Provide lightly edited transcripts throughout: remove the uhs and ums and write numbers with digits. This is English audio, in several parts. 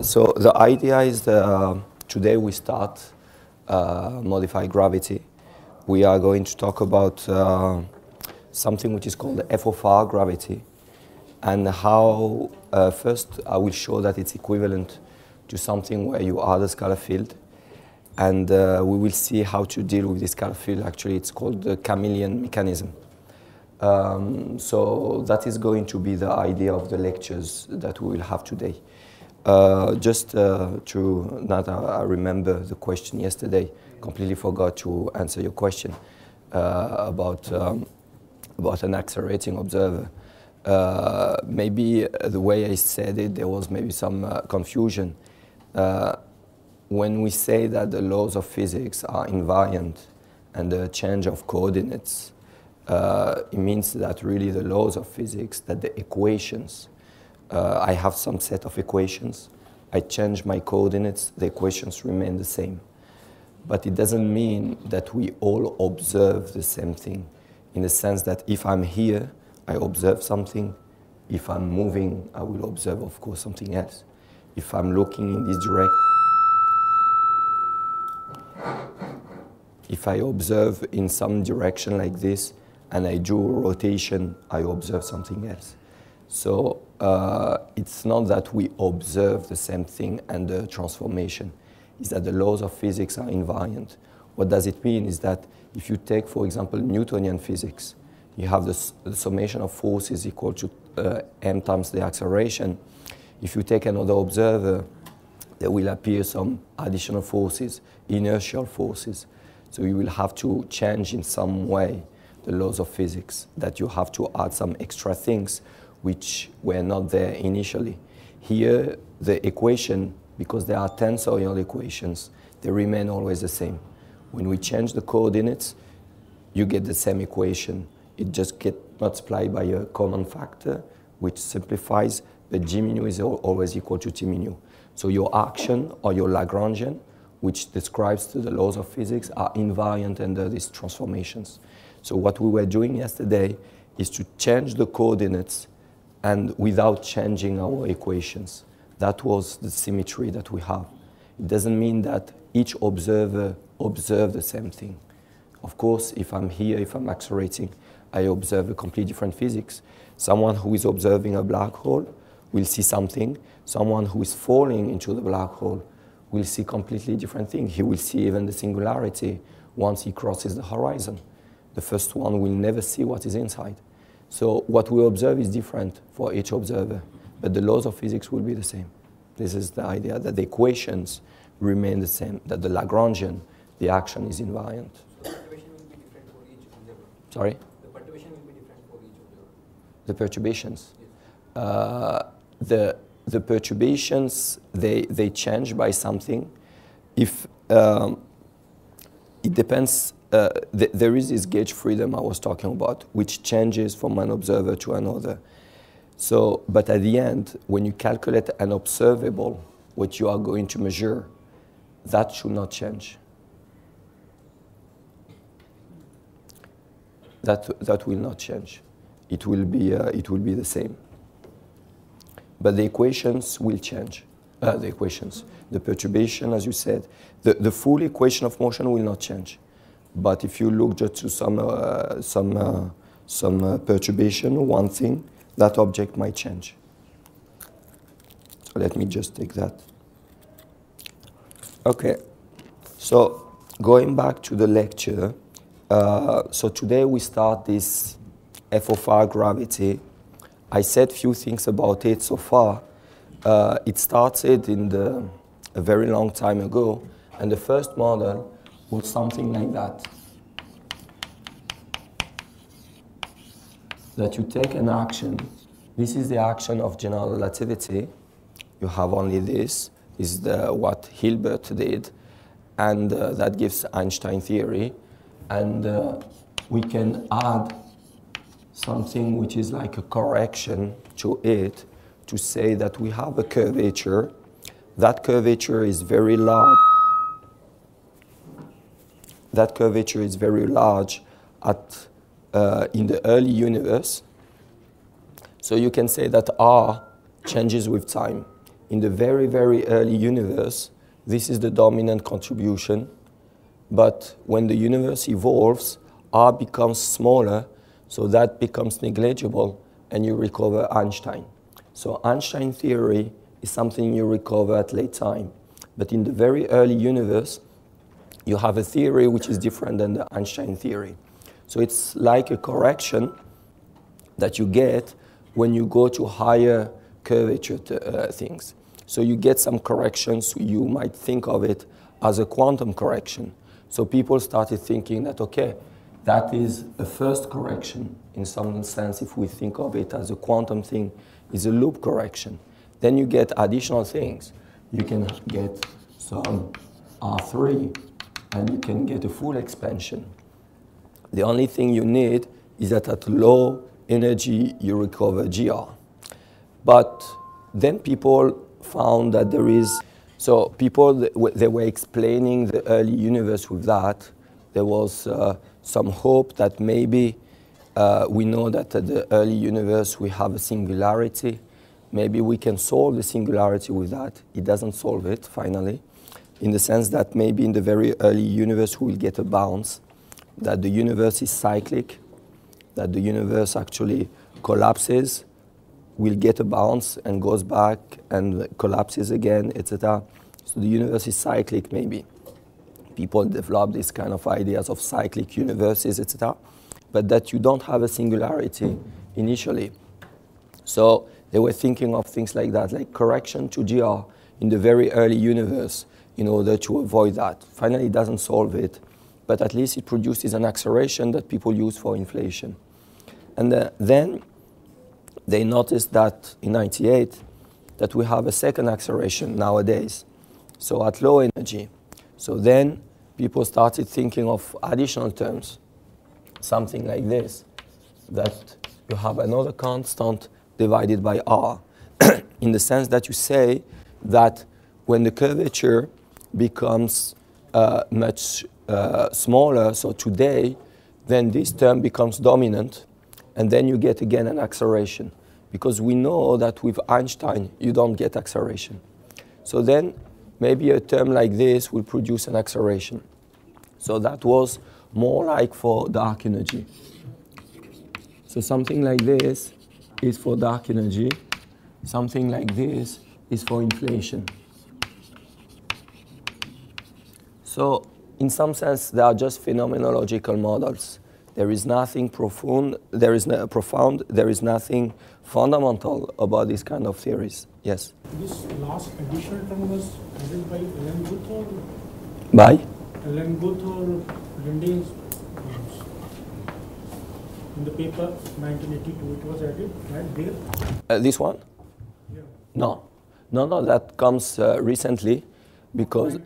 So the idea is that today we start modified gravity. We are going to talk about something which is called the FOFR gravity, and how first I will show that it's equivalent to something where you add a scalar field, and we will see how to deal with this scalar field. Actually, it's called the Chameleon Mechanism. So that is going to be the idea of the lectures that we will have today. Just to, now that I remember the question yesterday, completely forgot to answer your question about an accelerating observer. Maybe the way I said it, there was maybe some confusion. When we say that the laws of physics are invariant and the change of coordinates, it means that really the laws of physics, that the equations, I have some set of equations, I change my coordinates, the equations remain the same. But it doesn't mean that we all observe the same thing, in the sense that if I'm here, I observe something. If I'm moving, I will observe, of course, something else. If I'm looking in this direction, if I observe in some direction like this, and I do a rotation, I observe something else. So it's not that we observe the same thing and the transformation. It's that the laws of physics are invariant. What does it mean is that if you take, for example, Newtonian physics, you have the summation of forces equal to m times the acceleration. If you take another observer, there will appear some additional forces, inertial forces. So you will have to change in some way the laws of physics, that you have to add some extra things which were not there initially. Here, the equation, because there are tensorial equations, they remain always the same. When we change the coordinates, you get the same equation. It just gets multiplied by a common factor, which simplifies, but G mu is always equal to T mu. So your action or your Lagrangian, which describes the laws of physics, are invariant under these transformations. So what we were doing yesterday is to change the coordinates and without changing our equations. That was the symmetry that we have. It doesn't mean that each observer observes the same thing. Of course, if I'm here, if I'm accelerating, I observe a completely different physics. Someone who is observing a black hole will see something. Someone who is falling into the black hole will see completely different thing. He will see even the singularity once he crosses the horizon. The first one will never see what is inside. So what we observe is different for each observer, but the laws of physics will be the same. This is the idea, that the equations remain the same, that the Lagrangian, the action is invariant. So the perturbation will be different for each observer? Sorry? The perturbation will be different for each observer? The perturbations? Yes. The perturbations, they change by something. If it depends, there is this gauge freedom I was talking about, which changes from one observer to another. So, but at the end, when you calculate an observable, what you are going to measure, that should not change. That will not change. It will be the same. But the equations will change. The perturbation, as you said, the full equation of motion will not change. But if you look just to some perturbation, one thing, that object might change. So let me just take that. Okay. So going back to the lecture, so today we start this FOFR gravity. I said few things about it so far. It started a very long time ago, and the first model was something like that. That you take an action. This is the action of general relativity. You have only this. This is what Hilbert did, and that gives Einstein theory. And we can add something which is like a correction to it to say that we have a curvature. That curvature is very large. That curvature is very large at, in the early universe. So you can say that R changes with time. In the very, very early universe, this is the dominant contribution. But when the universe evolves, R becomes smaller, so that becomes negligible, and you recover Einstein. So Einstein theory is something you recover at late time. But in the very early universe, you have a theory which is different than the Einstein theory. So it's like a correction that you get when you go to higher curvature things. So you get some corrections, you might think of it as a quantum correction. So people started thinking that, okay, that is a first correction. In some sense, if we think of it as a quantum thing, is a loop correction. Then you get additional things. You can get some R3, and you can get a full expansion. The only thing you need is that at low energy, you recover GR. But then people found that there is, so people, they were explaining the early universe with that. There was some hope that maybe we know that at the early universe we have a singularity. Maybe we can solve the singularity with that. It doesn't solve it, finally, in the sense that maybe in the very early universe we will get a bounce, that the universe is cyclic, that the universe actually collapses, will get a bounce and goes back and collapses again, etc. So the universe is cyclic, maybe. People develop these kind of ideas of cyclic universes, etc. But that you don't have a singularity initially. So they were thinking of things like that, like correction to GR in the very early universe in order to avoid that. Finally, it doesn't solve it, but at least it produces an acceleration that people use for inflation. And then they noticed that in '98 that we have a second acceleration nowadays, so at low energy. So then people started thinking of additional terms, something like this, that you have another constant divided by R, in the sense that you say that when the curvature becomes much smaller, so today, then this term becomes dominant, and then you get again an acceleration. Because we know that with Einstein, you don't get acceleration. So then maybe a term like this will produce an acceleration. So that was more like for dark energy. So something like this is for dark energy. Something like this is for inflation. So in some sense, they are just phenomenological models. There is nothing profound, there is nothing fundamental about these kind of theories. Yes? This last additional term was added by Alan Guth or? By? Alan Guth or Linde's in the paper 1982, it was added right there? This one? Yeah. No, that comes recently because,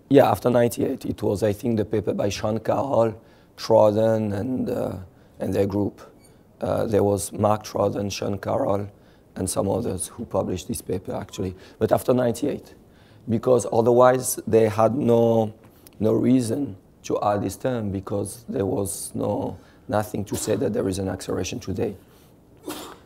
yeah, after '98. It was, I think, the paper by Sean Carroll, Trodden, and their group. There was Mark Trodden, Sean Carroll, and some others who published this paper, actually. But after '98, because otherwise they had no reason to add this term, because there was nothing to say that there is an acceleration today.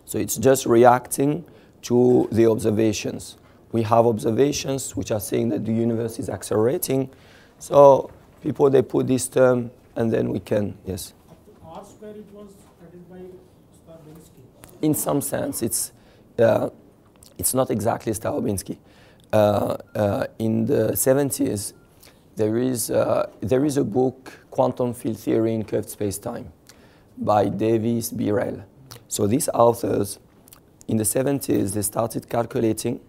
So it's just reacting to the observations. We have observations which are saying that the universe is accelerating. So people, they put this term, and then we can, yes? R square, it was added by Starobinsky. In some sense, it's not exactly Starobinsky. In the 70s, there is a book, Quantum Field Theory in Curved Spacetime, by Davis Borel. So these authors, in the 70s, they started calculating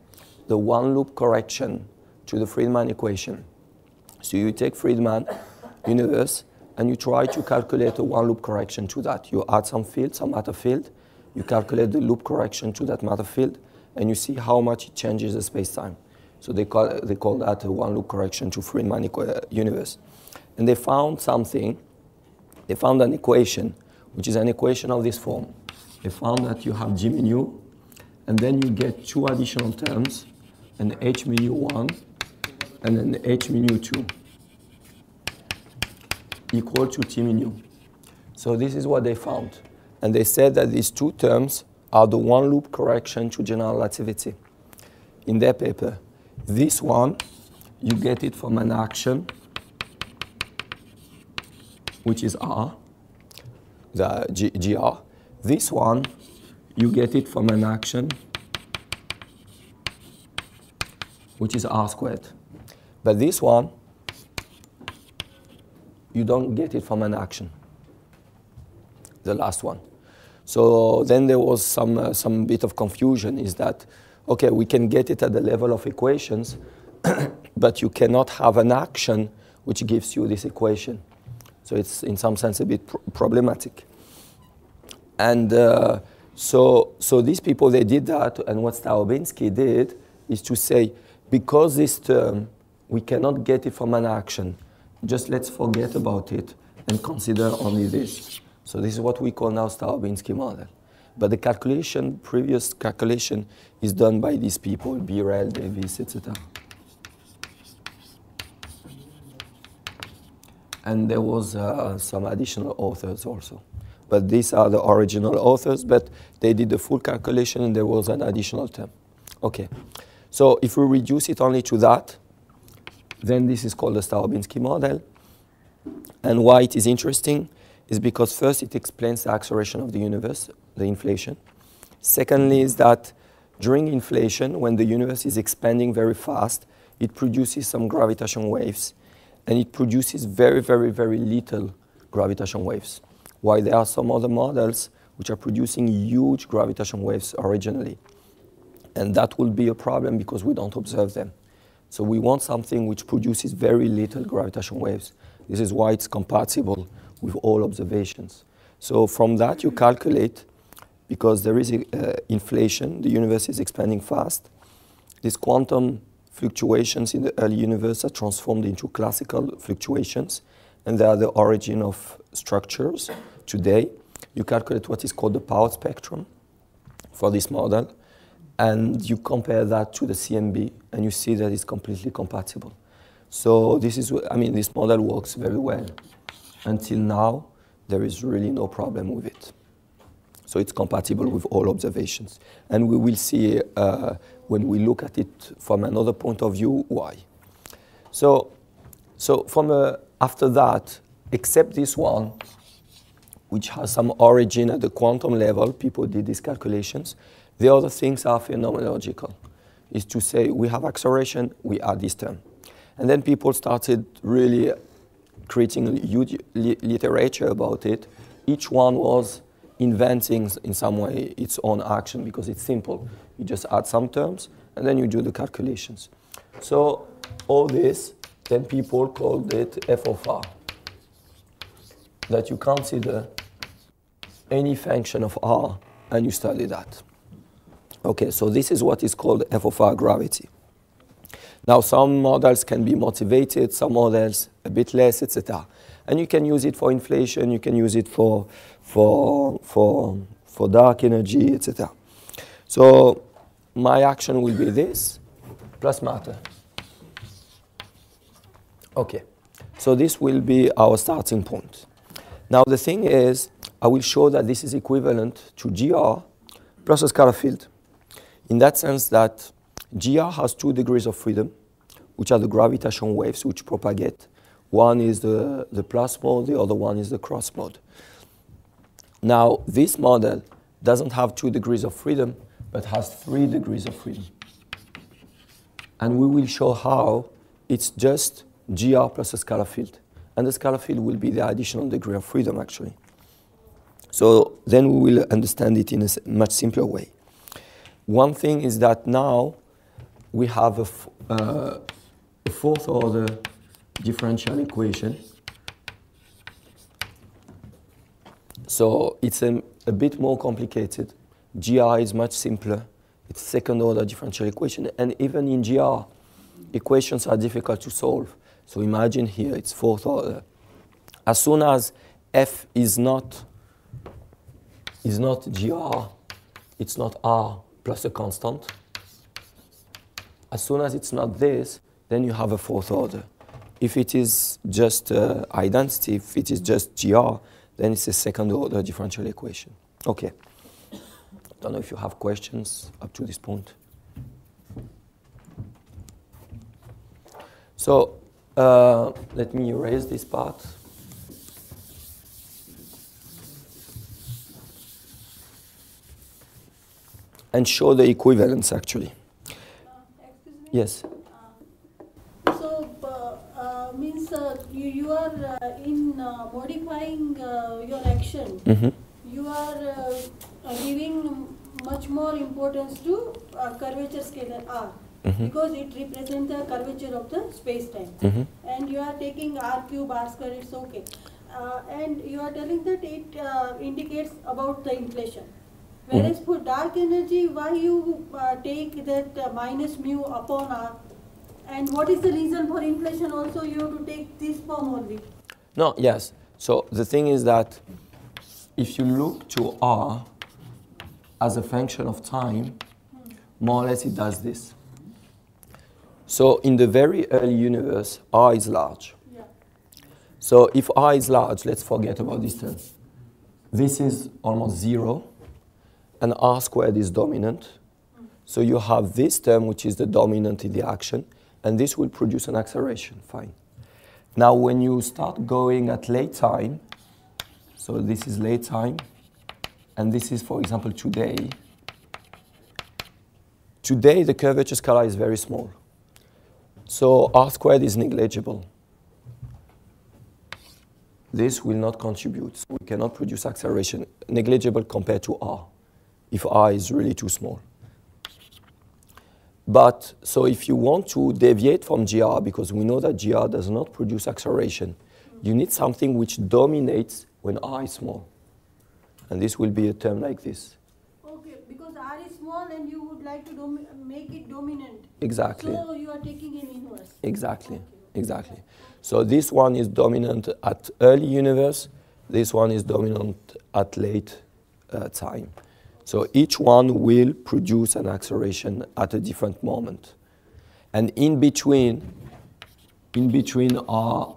the one-loop correction to the Friedman equation. So you take Friedman universe, and you try to calculate a one-loop correction to that. You add some field, some matter field, you calculate the loop correction to that matter field, and you see how much it changes the space-time. So they call that a one-loop correction to Friedman universe. And they found something. They found an equation, which is an equation of this form. They found that you have G mu, and then you get two additional terms, an H mu 1 and an H mu 2 equal to T mu. So this is what they found. And they said that these two terms are the one loop correction to general relativity. In their paper, this one, you get it from an action, which is R, the GR. This one, you get it from an action, which is R squared. But this one, you don't get it from an action, the last one. So then there was some bit of confusion, is that, okay, we can get it at the level of equations, but you cannot have an action which gives you this equation. So it's in some sense a bit problematic. And so these people, they did that, and what Starobinsky did is to say, because this term, we cannot get it from an action, just let's forget about it and consider only this. So this is what we call now Starobinsky model. But the calculation, previous calculation, is done by these people, Borel, Davis, etc. And there was some additional authors also. But these are the original authors, but they did the full calculation and there was an additional term. Okay, so if we reduce it only to that, then this is called the Starobinsky model. And why it is interesting is because first it explains the acceleration of the universe, the inflation. Secondly is that during inflation, when the universe is expanding very fast, it produces some gravitational waves, and it produces very, very, very little gravitational waves, while there are some other models which are producing huge gravitational waves originally. And that will be a problem because we don't observe them. So we want something which produces very little gravitational waves. This is why it's compatible with all observations. So from that you calculate, because there is inflation, the universe is expanding fast, these quantum fluctuations in the early universe are transformed into classical fluctuations, and they are the origin of structures today. You calculate what is called the power spectrum for this model, and you compare that to the CMB, and you see that it's completely compatible. So this is, I mean, this model works very well. Until now, there is really no problem with it. So it's compatible with all observations. And we will see when we look at it from another point of view why. So from after that, except this one, which has some origin at the quantum level, people did these calculations, the other things are phenomenological. Is to say we have acceleration, we add this term. And then people started really creating huge literature about it. Each one was inventing in some way its own action because it's simple. You just add some terms and then you do the calculations. So all this, then people called it f of r. That you consider any function of r and you study that. Okay, so this is what is called f of r gravity. Now some models can be motivated, some models a bit less, etc. And you can use it for inflation, you can use it for dark energy, etc. So my action will be this, plus matter. Okay, so this will be our starting point. Now the thing is, I will show that this is equivalent to GR plus a scalar field. In that sense that GR has 2 degrees of freedom, which are the gravitational waves which propagate. One is the plus mode, the other one is the cross mode. Now, this model doesn't have 2 degrees of freedom, but has 3 degrees of freedom. And we will show how it's just GR plus a scalar field. And the scalar field will be the additional degree of freedom, actually. So then we will understand it in a much simpler way. One thing is that now we have a fourth order differential equation. So it's a bit more complicated. GR is much simpler. It's second order differential equation. And even in GR, equations are difficult to solve. So imagine here it's fourth order. As soon as F is not GR, it's not R plus a constant. As soon as it's not this, then you have a fourth order. If it is just identity, if it is just GR, then it's a second order differential equation. Okay. Don't know if you have questions up to this point. So let me erase this part. And show the equivalence, actually. Excuse me? Yes. Means you are in modifying your action. Mm-hmm. You are giving much more importance to curvature scalar R, because it represents the curvature of the space-time. Mm-hmm. And you are taking R cube, R square, it's okay. And you are telling that it indicates about the inflation. Whereas for dark energy, why you take that minus mu upon R? And what is the reason for inflation also? You have to take this form only. No, yes. So the thing is that if you look to R as a function of time, more or less it does this. So in the very early universe, R is large. Yeah. So if R is large, let's forget about this term. This is almost 0, and R squared is dominant. So you have this term, which is the dominant in the action, and this will produce an acceleration, fine. Now when you start going at late time, so this is late time, and this is, for example, today. Today, the curvature scalar is very small. So R squared is negligible. This will not contribute. So we cannot produce acceleration, negligible compared to R, if R is really too small. But, so if you want to deviate from GR, because we know that GR does not produce acceleration, you need something which dominates when R is small. And this will be a term like this. Okay, because R is small and you would like to make it dominant. Exactly. So you are taking an inverse. Exactly, Okay. exactly. So this one is dominant at early universe, this one is dominant at late time. So each one will produce an acceleration at a different moment. And in between R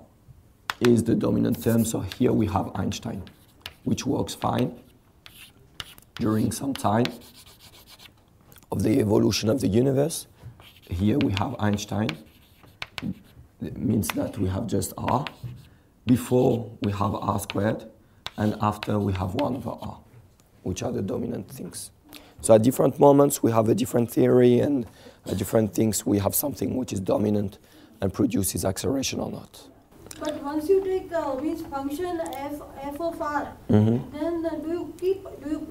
is the dominant term. So here we have Einstein, which works fine during some time of the evolution of the universe. Here we have Einstein. It means that we have just R. Before we have R squared, and after we have 1 over R, which are the dominant things. So at different moments we have a different theory, and at different things we have something which is dominant and produces acceleration or not. But once you take which function f of R, then do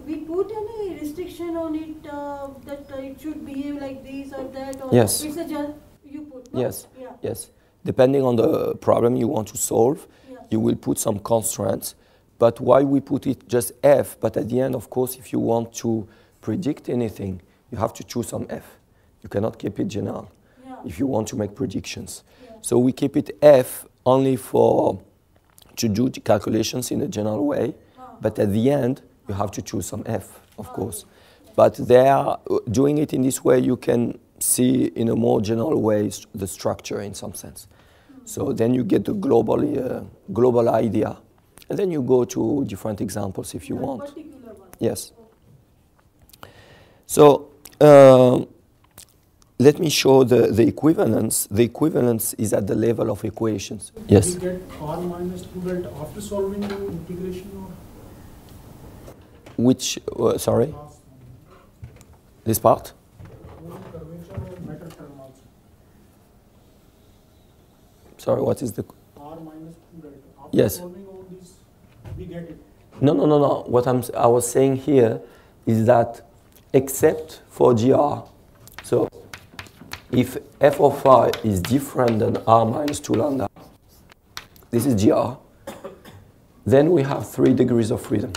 we put any restriction on it that it should behave like this or that? Or Yes. It's a just you put. No? Yes, Yeah. yes. Depending on the problem you want to solve, Yeah. you will put some constraints. But why we put it just F? But at the end, of course, if you want to predict anything, you have to choose some F. You cannot keep it general if you want to make predictions. Yeah. So we keep it F only to do the calculations in a general way. But at the end, you have to choose some F, of course. But doing it in this way, you can see in a more general way the structure in some sense. So then you get the global idea. And then you go to different examples if you want. Particular one. Yes. So let me show the equivalence. The equivalence is at the level of equations. Yes. We get R minus 2 delta after solving the integration or Which, sorry, last this part? one curvature or matter term also? Sorry, what is the... R minus 2 delta. After Yes. solving all these, we get it. No. What I was saying here is that except for GR, so if f of r is different than r minus 2 lambda, this is GR, then we have 3 degrees of freedom.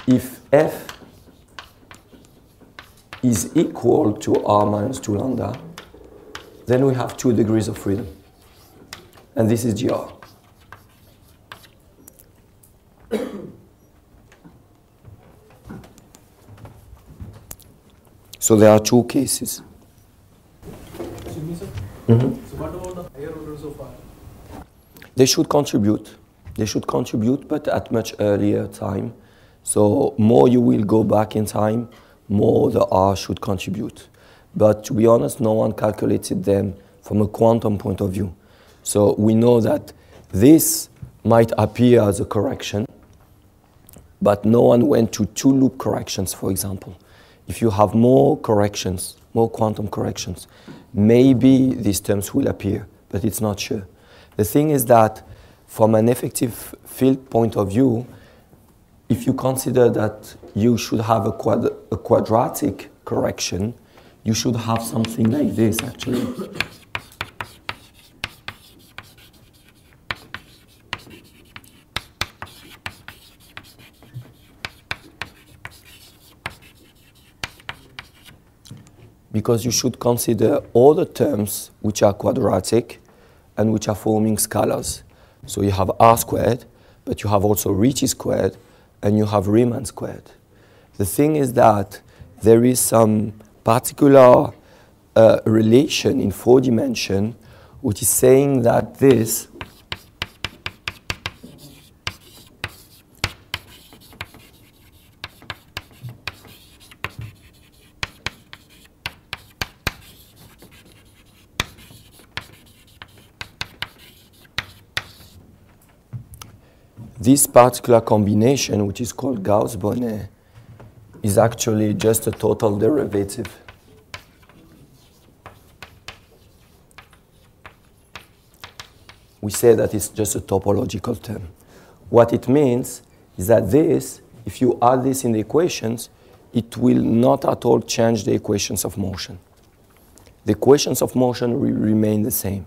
If f is equal to r minus 2 lambda, then we have 2 degrees of freedom. And this is GR. So there are two cases. Excuse me, sir. So what about the higher orders of R? They should contribute. They should contribute, but at much earlier time. So more you will go back in time, more the R should contribute. But to be honest, no one calculated them from a quantum point of view. So we know that this might appear as a correction, but no one went to two loop corrections, for example. If you have more corrections, more quantum corrections, maybe these terms will appear, but it's not sure. The thing is that from an effective field point of view, if you consider that you should have a quadratic correction, you should have something like this, actually. Because you should consider all the terms which are quadratic and which are forming scalars. So you have R squared, but you have also Ricci squared, and you have Riemann squared. The thing is that there is some particular relation in 4 dimension which is saying that this this particular combination, which is called Gauss-Bonnet, is actually just a total derivative. We say that it's just a topological term. What it means is that this, if you add this in the equations, it will not at all change the equations of motion. The equations of motion will remain the same.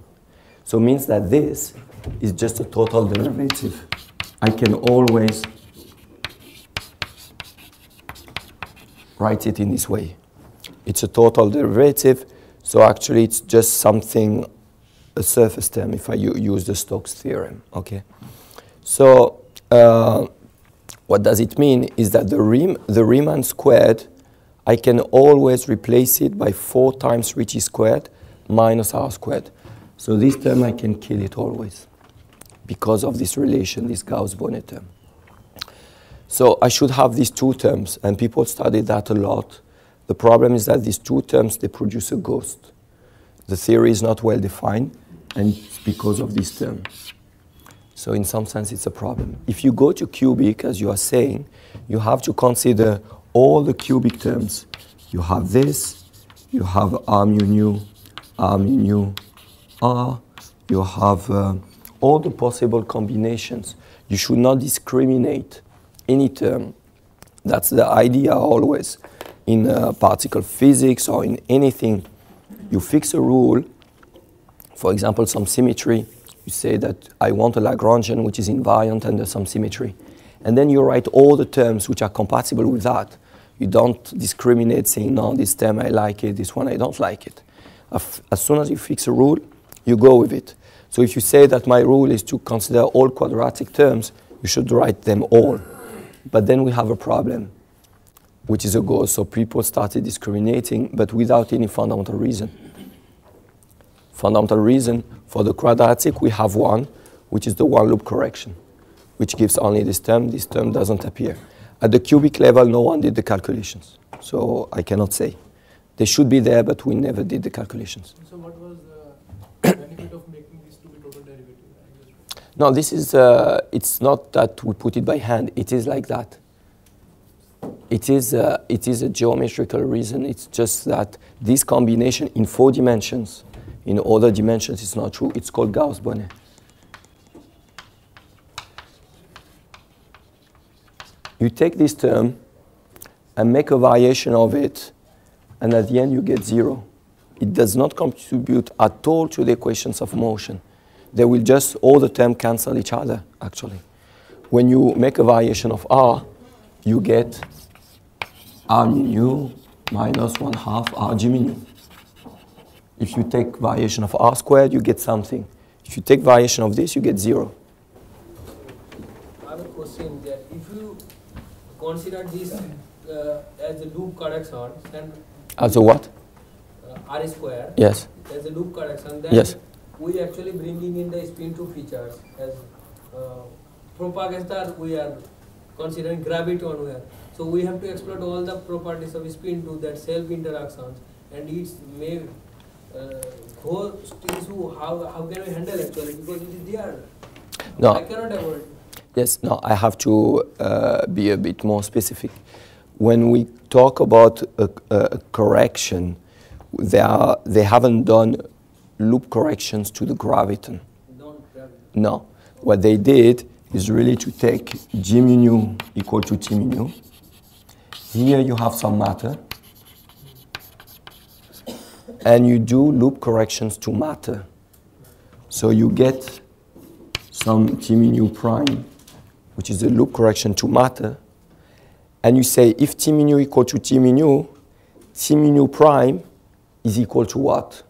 So it means that this is just a total derivative. I can always write it in this way. It's a total derivative, so actually it's just something, a surface term if I use the Stokes theorem, okay? So what does it mean is that the Riemann squared, I can always replace it by 4 times Ricci squared minus R squared. So this term I can kill it always, because of this relation, this Gauss-Bonnet term. So I should have these 2 terms, and people studied that a lot. The problem is that these 2 terms, they produce a ghost. The theory is not well defined, and it's because of this term. So in some sense, it's a problem. If you go to cubic, as you are saying, you have to consider all the cubic terms. You have this, you have R mu nu, R, you have all the possible combinations. You should not discriminate any term. That's the idea always in particle physics or in anything. You fix a rule, for example, some symmetry. You say that I want a Lagrangian which is invariant under some symmetry. And then you write all the terms which are compatible with that. You don't discriminate saying, no, this term I like it, this one I don't like it. As soon as you fix a rule, you go with it. So if you say that my rule is to consider all quadratic terms, you should write them all. But then we have a problem, which is a ghost. So people started discriminating, but without any fundamental reason. Fundamental reason, for the quadratic, we have one, which is the one-loop correction, which gives only this term doesn't appear. At the cubic level, no one did the calculations, so I cannot say. They should be there, but we never did the calculations. So what was the benefit of making these to be total derivative? No, this is, it's not that we put it by hand. It is like that. It is a geometrical reason. It's just that this combination in 4 dimensions, in other dimensions, it's not true. It's called Gauss-Bonnet. You take this term and make a variation of it, and at the end you get 0. It does not contribute at all to the equations of motion. They will just, all the terms cancel each other, actually. When you make a variation of R, you get R mu minus 1/2 R G mu. If you take variation of R squared, you get something. If you take variation of this, you get 0. I have a question that if you consider this as a loop correction, then As a what? R square. Yes. As a loop correction. Then Yes. we actually bringing in the spin 2 features as propagator. We are considering gravity on where. So we have to exploit all the properties of spin 2, that self interactions, and it's may go to how can we handle actually, because it is there. No. I cannot avoid. Yes, no, I have to be a bit more specific. When we talk about a correction, they haven't done loop corrections to the graviton. No. What they did is really to take G mu equal to T mu. Here you have some matter, and you do loop corrections to matter. So you get some T mu prime, which is a loop correction to matter, and you say if T mu equal to T mu prime is equal to what?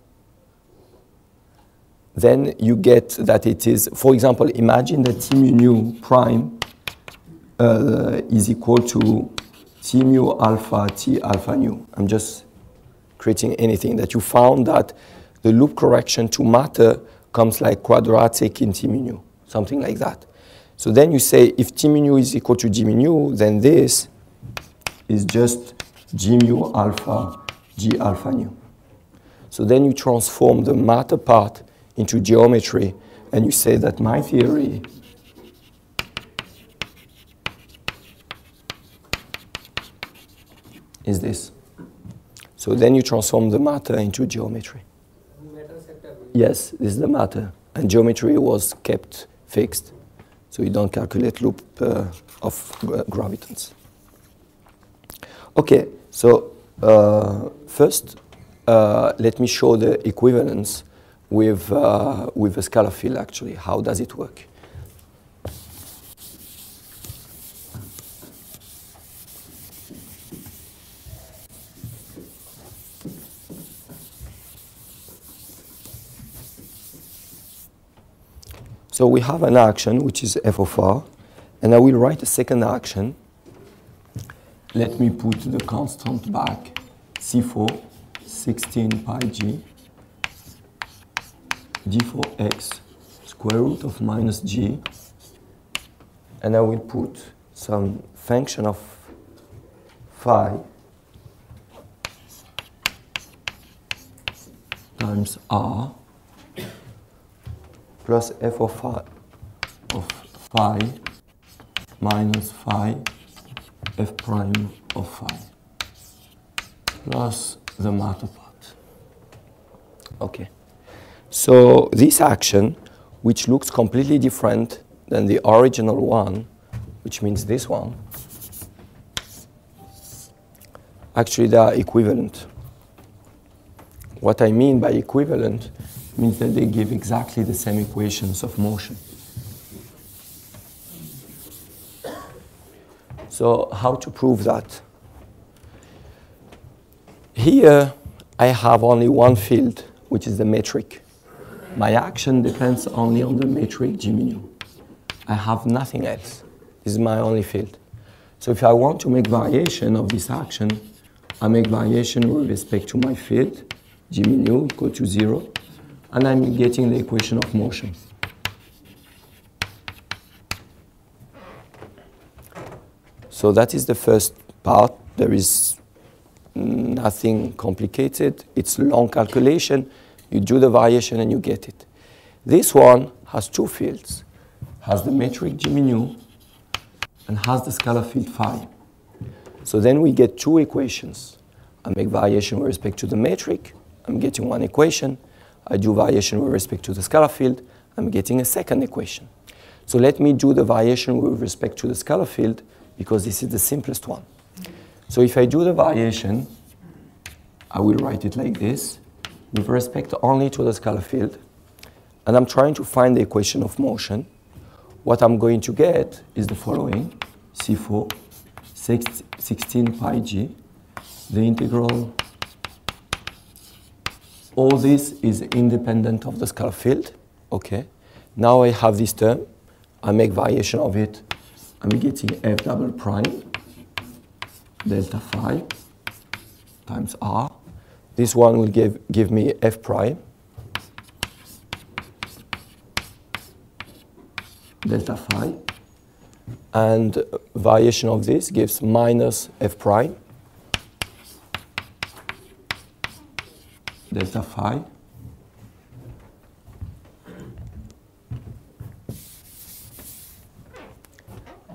Then you get that it is, for example, imagine that T mu prime is equal to T mu alpha T alpha nu. I'm just creating anything that you found that the loop correction to matter comes like quadratic in T mu, something like that. So then you say if T mu is equal to G mu, then this is just G mu alpha G alpha nu. So then you transform the matter part into geometry, and you say that my theory is this. So then you transform the matter into geometry. Matter sector. Yes, this is the matter. And geometry was kept fixed. So you don't calculate loop of gravitons. Okay, so first let me show the equivalence with a scalar field actually. How does it work? So we have an action which is f of r, and I will write a second action. Let me put the constant back, C4, 16 pi g, d for x, square root of minus g, and I will put some function of phi times r plus f of phi minus phi f prime of phi plus the matter part. Okay. So this action, which looks completely different than the original one, which means this one, actually they are equivalent. What I mean by equivalent means that they give exactly the same equations of motion. So how to prove that? Here I have only one field, which is the metric. My action depends only on the metric G mu. I have nothing else. This is my only field. So if I want to make variation of this action, I make variation with respect to my field, G mu equal to 0, and I'm getting the equation of motion. So that is the first part. There is nothing complicated. It's a long calculation. You do the variation and you get it. This one has two fields. Has the metric G mu and has the scalar field phi. So then we get two equations. I make variation with respect to the metric. I'm getting one equation. I do variation with respect to the scalar field. I'm getting a second equation. So let me do the variation with respect to the scalar field because this is the simplest one. So if I do the variation, I will write it like this, with respect only to the scalar field, and I'm trying to find the equation of motion. What I'm going to get is the following, C4, 16 pi g, the integral, all this is independent of the scalar field, okay? Now I have this term, I make variation of it, I'm getting f double prime, delta phi, times r. This one will give me f prime delta phi. And variation of this gives minus f prime delta phi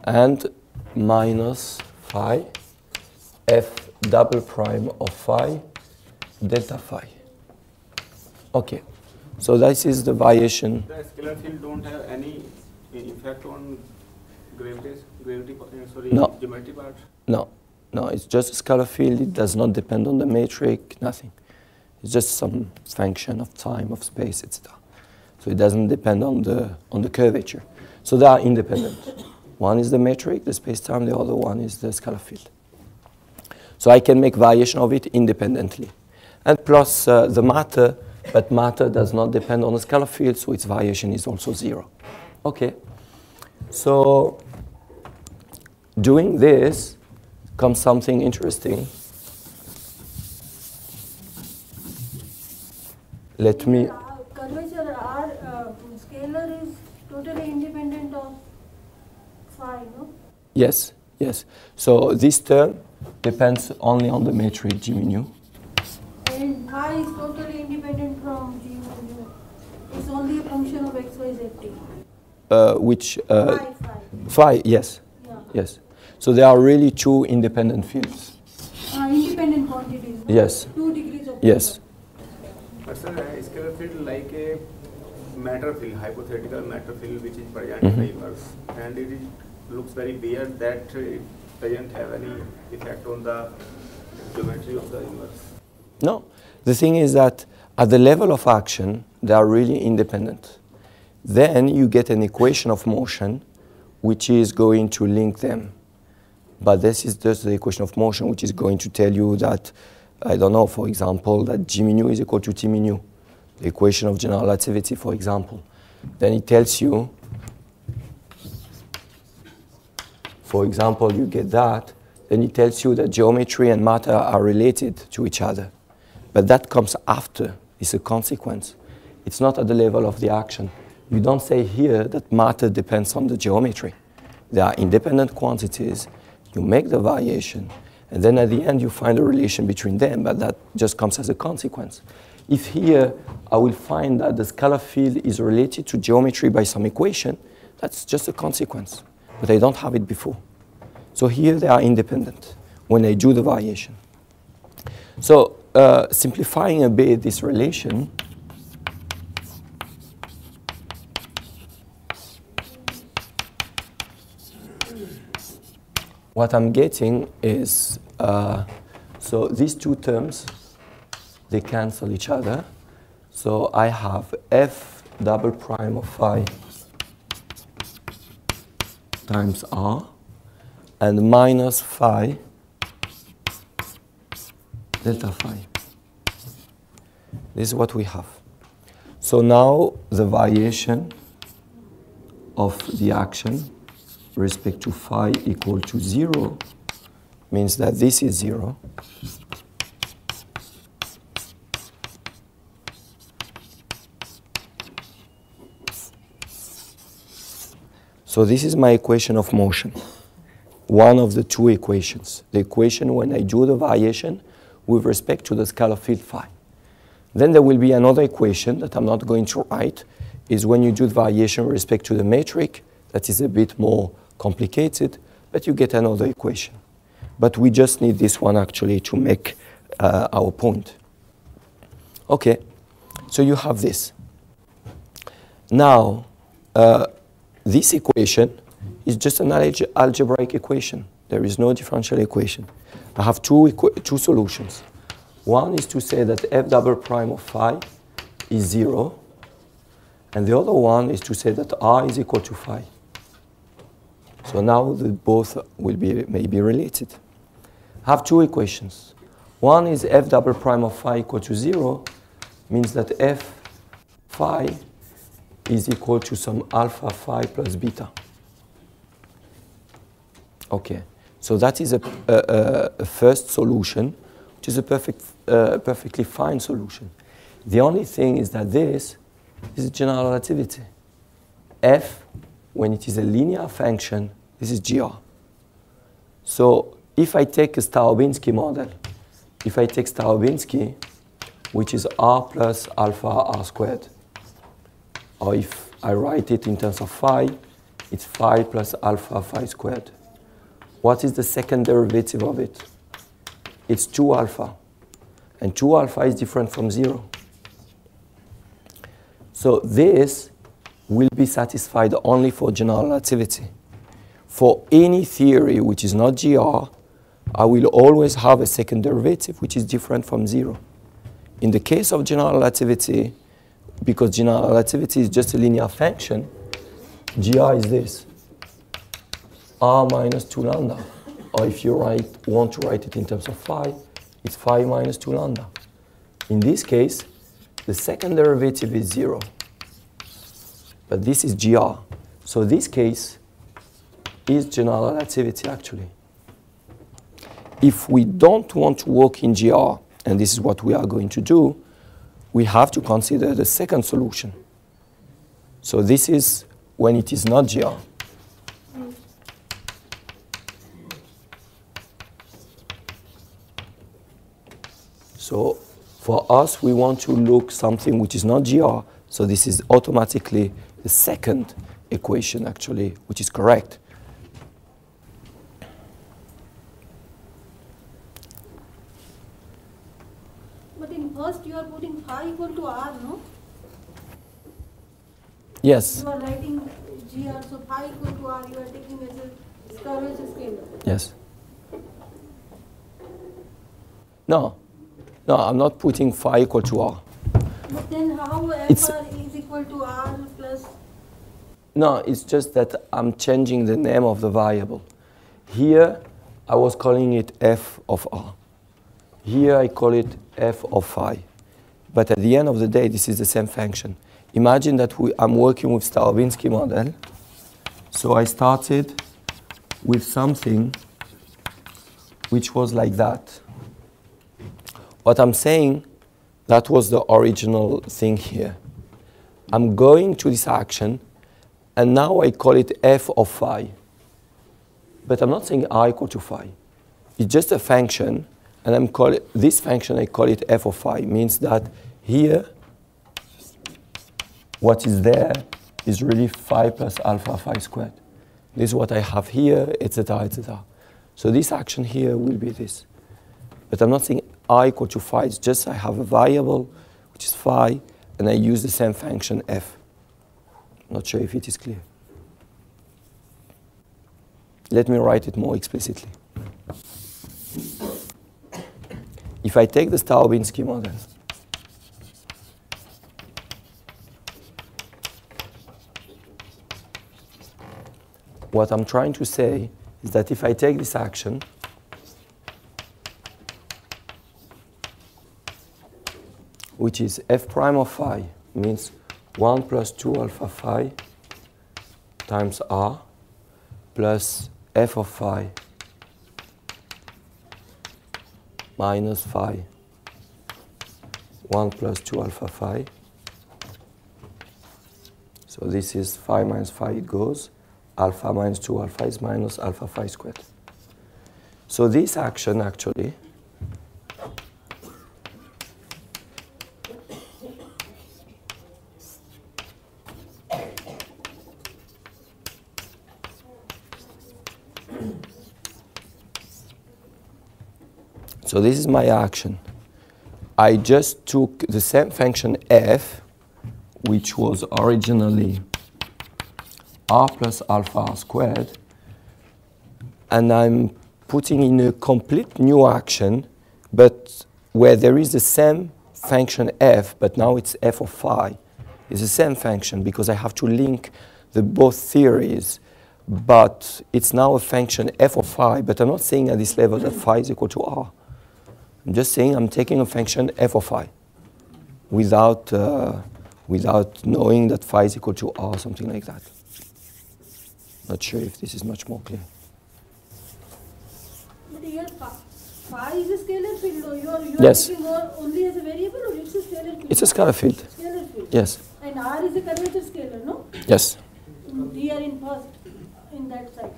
and minus phi f double prime of phi delta phi. Okay, so this is the variation. The scalar field don't have any effect on gravity No. geometry part? No, it's just a scalar field. It does not depend on the metric, nothing. It's just some function of time, of space, etc. So it doesn't depend on the curvature. So they are independent. One is the metric, the space-time, the other one is the scalar field. So I can make variation of it independently. And plus the matter, but matter does not depend on the scalar field, so its variation is also 0. Okay, so doing this comes something interesting. Let me... Curvature R scalar is totally independent of phi, no? Yes. So this term depends only on the metric G mu. And phi is totally independent from G mu. It's only a function of x, y, z, t. Which... Phi. Phi, yes. Yeah. Yes. So there are really two independent fields. Independent quantities, no? Yes. 2 degrees of Yes. freedom. But sir, scalar field like a matter field, hypothetical matter field which is present Mm-hmm. in the universe, and it looks very weird that it doesn't have any effect on the geometry of the universe. No. The thing is that at the level of action, they are really independent. Then you get an equation of motion which is going to link them. But this is just the equation of motion which is going to tell you that, I don't know, for example, that G mu is equal to T mu, the equation of general relativity, for example. Then it tells you, for example, you get that, then it tells you that geometry and matter are related to each other. But that comes after, it's a consequence. It's not at the level of the action. You don't say here that matter depends on the geometry. They are independent quantities. You make the variation, and then at the end you find a relation between them, but that just comes as a consequence. If here I will find that the scalar field is related to geometry by some equation, that's just a consequence, but I don't have it before. So here they are independent when I do the variation. So simplifying a bit this relation, what I'm getting is, so these two terms, they cancel each other. So I have f double prime of phi times r and minus phi delta phi. This is what we have. So now the variation of the action respect to phi equal to 0 means that this is 0. So this is my equation of motion, one of the two equations. The equation when I do the variation with respect to the scalar field phi. Then there will be another equation that I'm not going to write, is when you do the variation with respect to the metric, that is a bit more complicated, but you get another equation. But we just need this one actually to make our point. Okay, so you have this. Now, this equation is just an algebraic equation. There is no differential equation. I have two solutions. One is to say that f double prime of phi is 0, and the other one is to say that r is equal to phi. So now both will be maybe related. I have two equations. One is f double prime of phi equal to 0, means that f phi is equal to some alpha phi plus beta. Okay, so that is a first solution which is a perfectly fine solution. The only thing is that this is general relativity. F, when it is a linear function, this is GR. So if I take a Starobinsky model, if I take Starobinsky, which is R plus alpha R squared, or if I write it in terms of phi, it's phi plus alpha phi squared. What is the second derivative of it? It's 2 alpha. And 2 alpha is different from 0. So this will be satisfied only for general relativity. For any theory which is not GR, I will always have a second derivative which is different from 0. In the case of general relativity, because general relativity is just a linear function, GR is this, R minus 2 lambda. Or if you want to write it in terms of phi, it's phi minus 2 lambda. In this case, the second derivative is 0. But this is GR. So this case is general relativity, actually. If we don't want to work in GR, and this is what we are going to do, we have to consider the second solution. So this is when it is not GR. So for us, we want to look something which is not GR. So this is automatically the second equation, actually, which is correct. But in first, you are putting phi equal to R, no? Yes. You are writing GR, so phi equal to R, you are taking as a curvature scalar. Yes. No. No, I'm not putting phi equal to R. But then how FR is equal to R plus? No, it's just that I'm changing the name of the variable. Here, I was calling it f of R. Here, I call it f of phi. But at the end of the day, this is the same function. Imagine that I'm working with Starobinsky model. So I started with something which was like that. What I'm saying, that was the original thing here. I'm going to this action, and now I call it f of phi. But I'm not saying R equal to phi. It's just a function, and I'm calling this function, I call it f of phi. Means that here, what is there is really phi plus alpha phi squared. This is what I have here, etc., etc. So this action here will be this. But I'm not saying R equal to phi. It's just I have a variable, which is phi, and I use the same function f. I'm not sure if it is clear. Let me write it more explicitly. If I take the Starobinsky model, what I'm trying to say is that if I take this action, which is f prime of phi, means 1 plus 2 alpha phi times R plus f of phi minus phi 1 plus 2 alpha phi. So this is phi minus phi, it goes. Alpha minus 2 alpha is minus alpha phi squared. So this action actually so this is my action. I just took the same function f, which was originally R plus alpha R squared, and I'm putting in a complete new action, but where there is the same function f, but now it's f of phi. It's the same function because I have to link the both theories, but it's now a function f of phi, but I'm not saying at this level that phi is equal to R. I'm just saying I'm taking a function f of phi without knowing that phi is equal to R or something like that. Not sure if this is much more clear. But here Phi is a scalar field. No? You are Yes. taking only as a variable, or it's a scalar field? It's a scalar field. Scalar field. Yes. And R is a curvature scalar, no? Yes. Here in first, in that side.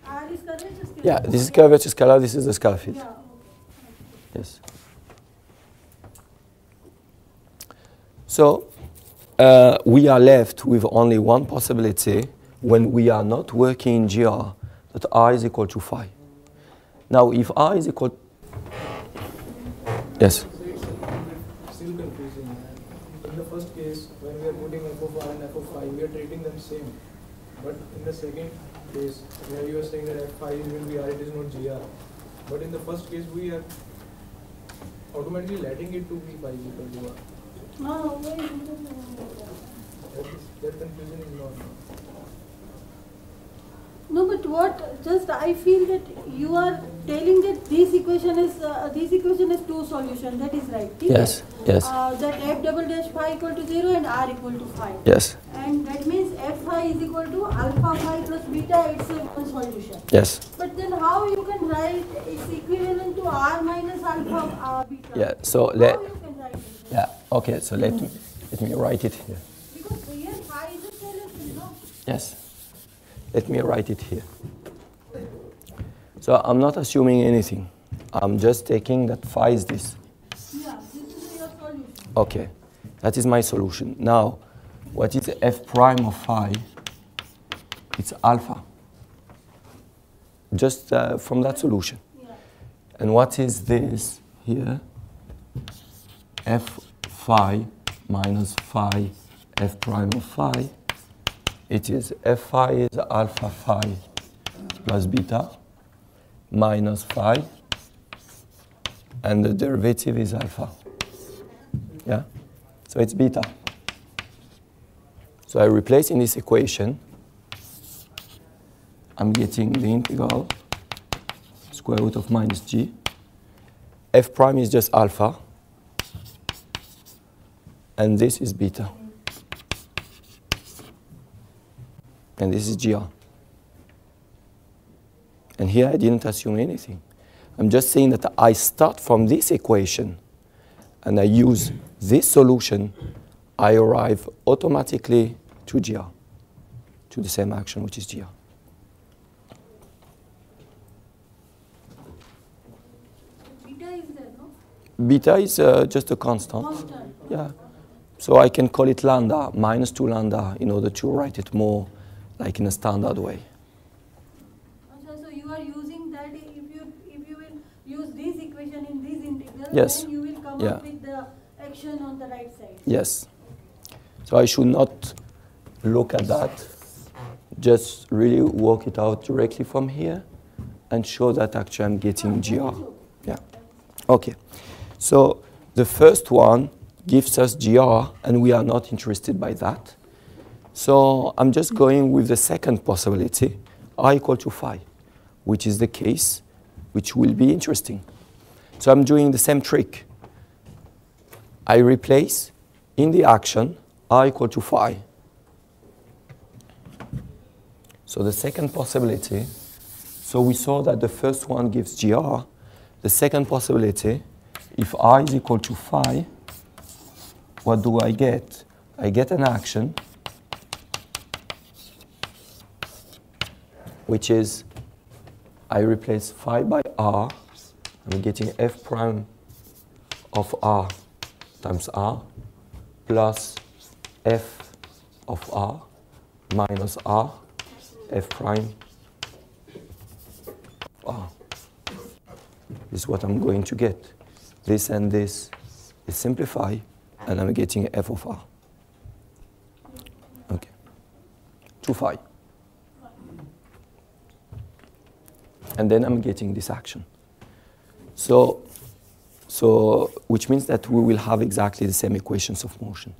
R is curvature scalar. Yeah, this is curvature scalar, this is the scalar field. Yeah, okay. Yes. So we are left with only one possibility when we are not working in GR, that R is equal to phi. Now, if R is equal... Yes? So it's still confusing. In the first case, when we are putting f of r and f of phi, we are treating them same. But in the second case, where you are saying that f phi will be r, it is not gr. But in the first case, we are automatically letting it to be phi is equal to r. No, wait. That confusion is not. No, but what? Just I feel that you are telling that this equation is two solutions. That is right. Yes, yes. That f double dash phi equal to 0 and r equal to phi. Yes, And that means f phi is equal to alpha phi plus beta. It's a one solution. yes. But then how you can write it's equivalent to r minus alpha beta? Yeah, so How let... you can write it? Yeah, okay, so let me write it here. Because here phi is a scalar field, no? Yes. Let me write it here. So I'm not assuming anything. I'm just taking that phi is this. Yeah, this is your solution. Okay, that is my solution. Now, what is f prime of phi? It's alpha. Just from that solution. Yeah. And what is this here? F phi minus phi f prime of phi. It is f phi is alpha phi plus beta minus phi, and the derivative is alpha. Yeah? So it's beta. So I replace in this equation, I'm getting the integral square root of minus g. F prime is just alpha, and this is beta. And this is GR. And here I didn't assume anything. I'm just saying that I start from this equation and I use this solution, I arrive automatically to GR, to the same action, which is GR. Beta is there, no? Beta is just a constant. Constant. Yeah. So I can call it lambda, minus 2 lambda, in order to write it more like in a standard way. So you are using that, if you will use this equation in this integral, Yes. then you will come Yeah. up with the action on the right side. Yes. So I should not look at that, just really work it out directly from here and show that actually I'm getting GR. Yeah. Okay. So the first one gives us GR, and we are not interested by that. So I'm just going with the second possibility, r equal to phi, which is the case, which will be interesting. So I'm doing the same trick. I replace in the action r equal to phi. So the second possibility, so we saw that the first one gives GR. The second possibility, if r is equal to phi, what do I get? I get an action which is, I replace phi by r, I'm getting f prime of r times r plus f of r minus r f prime of r. This is what I'm going to get. This and this is simplify, and I'm getting f of r. Okay. 2 phi. And then I'm getting this action. So which means that we will have exactly the same equations of motion.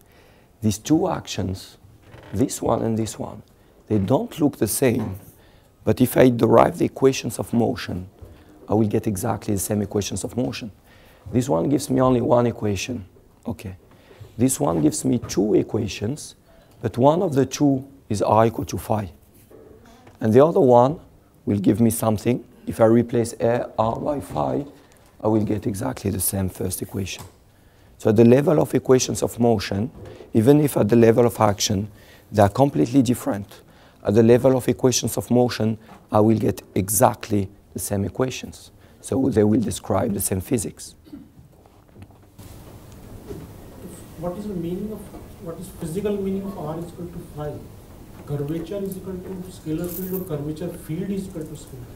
These two actions, this one and this one, they don't look the same, but if I derive the equations of motion, I will get exactly the same equations of motion. This one gives me only one equation. Okay. This one gives me two equations, but one of the two is r equal to phi. And the other one will give me something if I replace r by phi, I will get exactly the same first equation. So at the level of equations of motion, even if at the level of action, they are completely different, at the level of equations of motion, I will get exactly the same equations. So they will describe the same physics. What is the meaning of, what is physical meaning of R is equal to phi? Curvature is equal to scalar field, or curvature field is equal to scalar?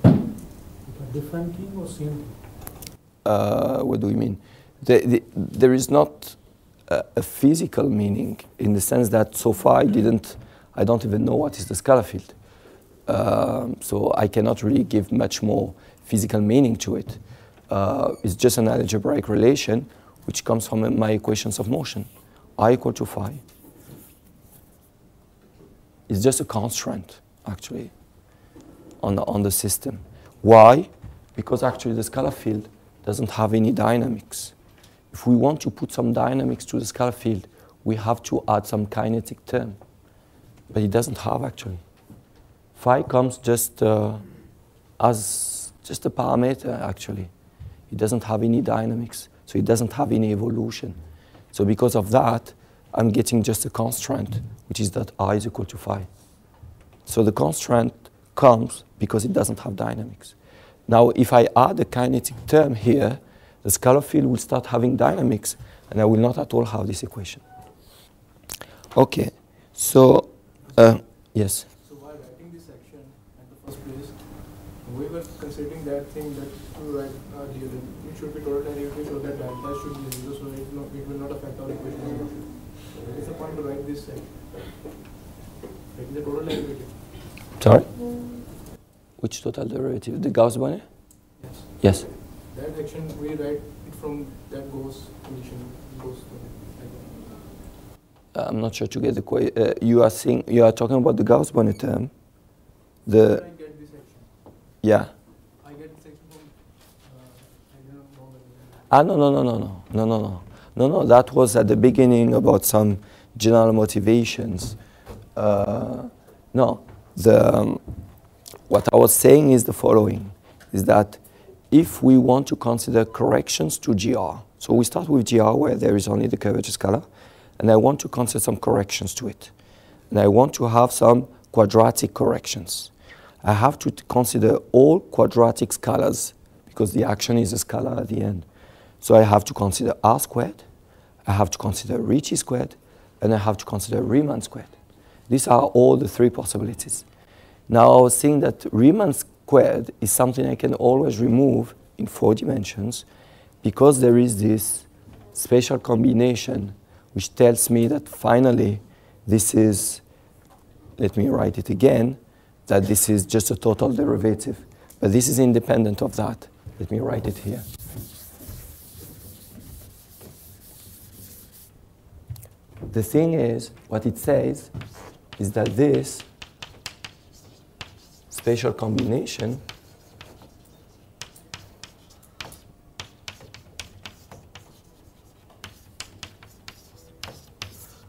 A different thing or same thing? What do we mean? There is not a physical meaning, in the sense that so far I don't even know what is the scalar field. So I cannot really give much more physical meaning to it. It's just an algebraic relation which comes from my equations of motion. I equal to phi. It's just a constraint, actually, on the system. Why? Because actually the scalar field doesn't have any dynamics. If we want to put some dynamics to the scalar field, we have to add some kinetic term. But it doesn't have, actually. Phi comes just as just a parameter, actually. It doesn't have any dynamics, so it doesn't have any evolution. So because of that, I'm getting just a constraint, which is that I is equal to phi. So the constraint comes because it doesn't have dynamics. Now, if I add a kinetic term here, the scalar field will start having dynamics, and I will not at all have this equation. Okay, so, yes? So while writing this section at the first place, we were considering that thing that to write here, it should be total derivative so that delta should be 0, so it will not affect our equation. What is the point to write this section? Writing the total derivative. Sorry? Which total derivative? The Gauss-Bonnet? Yes. Yes. That section we write it from that Gauss condition. I'm not sure to get the question. You are talking about the Gauss-Bonnet term. I get this section. Yeah. I get the section from. I don't know. No. That was at the beginning about some general motivations. What I was saying is the following: is that if we want to consider corrections to GR, so we start with GR where there is only the curvature scalar, and I want to consider some corrections to it, and I want to have some quadratic corrections. I have to consider all quadratic scalars because the action is a scalar at the end. So I have to consider R squared, I have to consider Ricci squared, and I have to consider Riemann squared. These are all the three possibilities. Now I was saying that Riemann squared is something I can always remove in 4 dimensions because there is this special combination which tells me that finally this is, let me write it again, that this is just a total derivative. But this is independent of that. Let me write it here. The thing is, what it says is that this spatial combination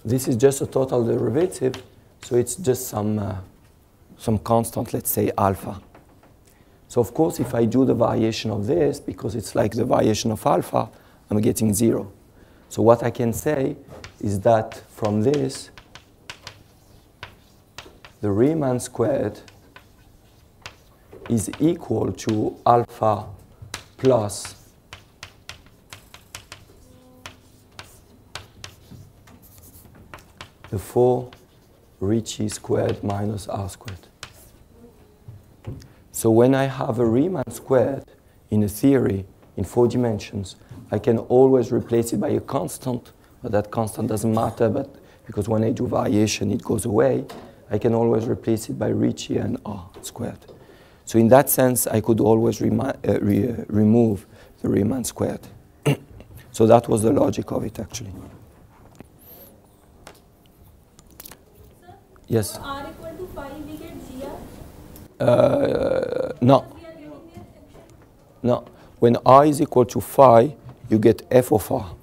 this is just a total derivative, so it's just some constant, let's say alpha. So of course, if I do the variation of this, because it's like the variation of alpha, I'm getting 0. So what I can say is that from this, the Riemann squared is equal to alpha plus the 4 Ricci squared minus R squared. So when I have a Riemann squared in a theory in 4 dimensions, I can always replace it by a constant, but that constant doesn't matter, but because when I do variation it goes away, I can always replace it by Ricci and R squared. So in that sense, I could always remove the Riemann squared. So that was the logic of it, actually. Sir, Yes? so R equal to 5, we get GR? No. Because we are getting the action. No. When R is equal to phi, you get f of R.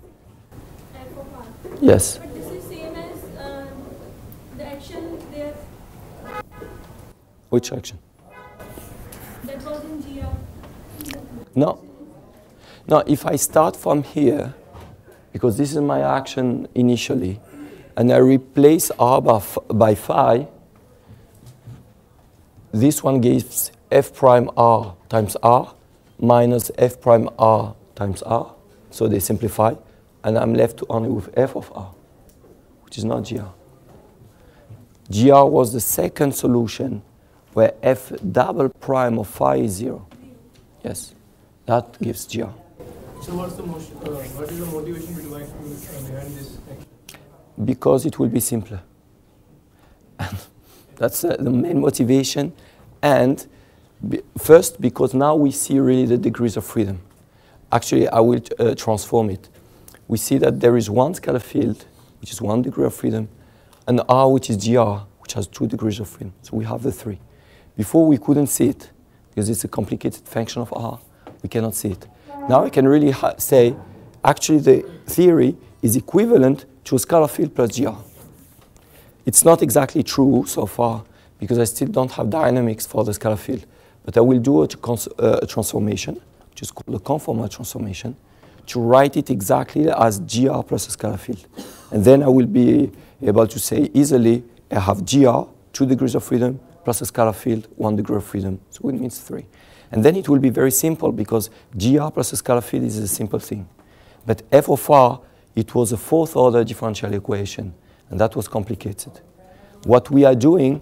F of R. Yes. But this is same as the action there Which action? that was No. No, if I start from here, because this is my action initially, and I replace R by phi, this one gives f prime R times R minus f prime R times R. So they simplify, and I'm left only with f of R, which is not GR. GR was the second solution where f double prime of phi is 0. Yes, that gives GR. So what's the motion, what is the motivation behind this action? Because it will be simpler. That's the main motivation. And first, because now we see really the degrees of freedom. Actually, I will transform it. We see that there is one scalar field, which is 1 degree of freedom, and R, which is GR, which has 2 degrees of freedom. So we have the 3. Before, we couldn't see it, because it's a complicated function of R. We cannot see it. Now I can really say, actually, the theory is equivalent to a scalar field plus GR. It's not exactly true so far, because I still don't have dynamics for the scalar field. But I will do a transformation, which is called a conformal transformation, to write it exactly as GR plus a scalar field. And then I will be able to say easily, I have GR, 2 degrees of freedom, plus a scalar field, 1 degree of freedom. So it means 3. And then it will be very simple, because GR plus a scalar field is a simple thing. But f of R, it was a 4th order differential equation, and that was complicated. What we are doing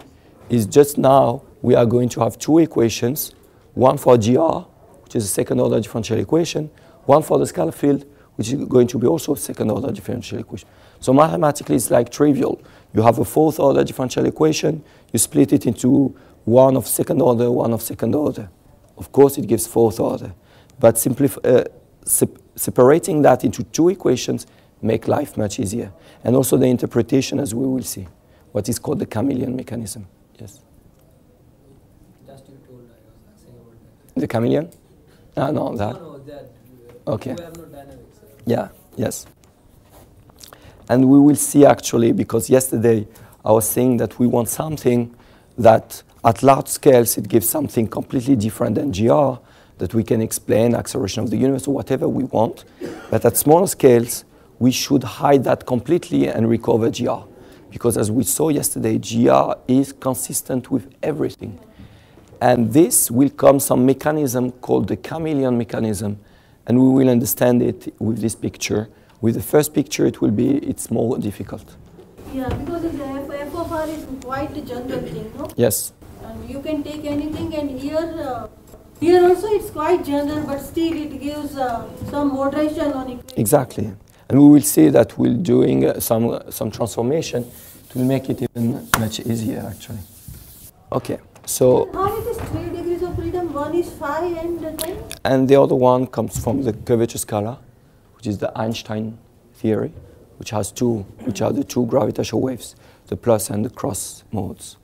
is just now, we are going to have 2 equations, one for GR, which is a 2nd order differential equation, one for the scalar field, which is going to be also a 2nd order differential equation. So mathematically, it's like trivial. You have a 4th order differential equation, you split it into one of 2nd order, one of 2nd order. Of course, it gives 4th order. But separating that into 2 equations make life much easier. And also the interpretation, as we will see, what is called the Chameleon Mechanism. Yes? Just you told I was saying about that. The chameleon? Ah, no, that. No, that. Okay. We have no dynamics. Yeah, yes. And we will see actually, because yesterday I was saying that we want something that at large scales it gives something completely different than GR, that we can explain acceleration of the universe or whatever we want. But at smaller scales, we should hide that completely and recover GR. Because as we saw yesterday, GR is consistent with everything. And this will come some mechanism called the Chameleon Mechanism, and we will understand it with this picture. With the first picture, it's more difficult. Yeah, because the f of R is quite a general thing, no? Yes. And you can take anything, and here also it's quite general, but still it gives some moderation on it. Exactly. And we will see that we're doing some transformation to make it even much easier, actually. Okay, so... How is this 3 degrees of freedom? One is phi and 10? And the other one comes from the curvature scalar, which is the Einstein theory, which has 2, which are the 2 gravitational waves, the plus and the cross modes.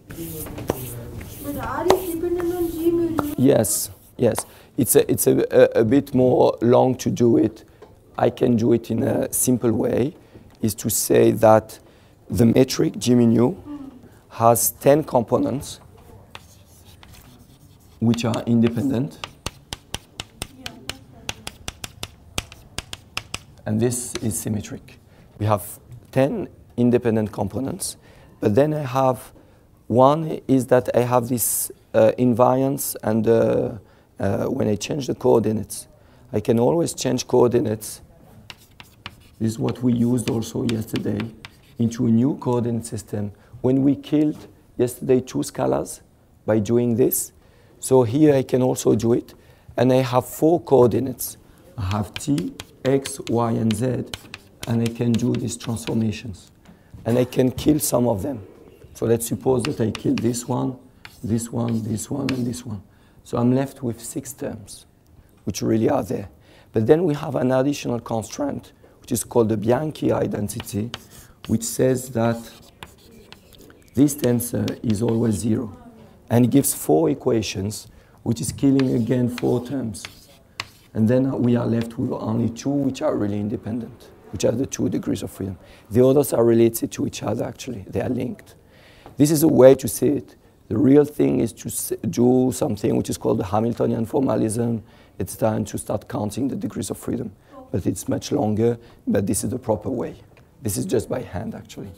But R is dependent on G Maneuver? Yes, yes. It's a bit more long to do it. I can do it in a simple way, is to say that the metric G mu has 10 components which are independent. And this is symmetric. We have 10 independent components, but then I have one is that I have this invariance, and when I change the coordinates, I can always change coordinates. This is what we used also yesterday into a new coordinate system when we killed yesterday 2 scalars by doing this. So here I can also do it, and I have 4 coordinates. I have t, x, y, and z, and I can do these transformations. And I can kill some of them. So let's suppose that I kill this one, this one, this one, and this one. So I'm left with 6 terms, which really are there. But then we have an additional constraint, which is called the Bianchi Identity, which says that this tensor is always 0. And it gives 4 equations, which is killing again 4 terms. And then we are left with only 2 which are really independent, which are the 2 degrees of freedom. The others are related to each other, actually. They are linked. This is a way to see it. The real thing is to do something which is called the Hamiltonian formalism. It's time to start counting the degrees of freedom. But it's much longer, but this is the proper way. This is just by hand, actually.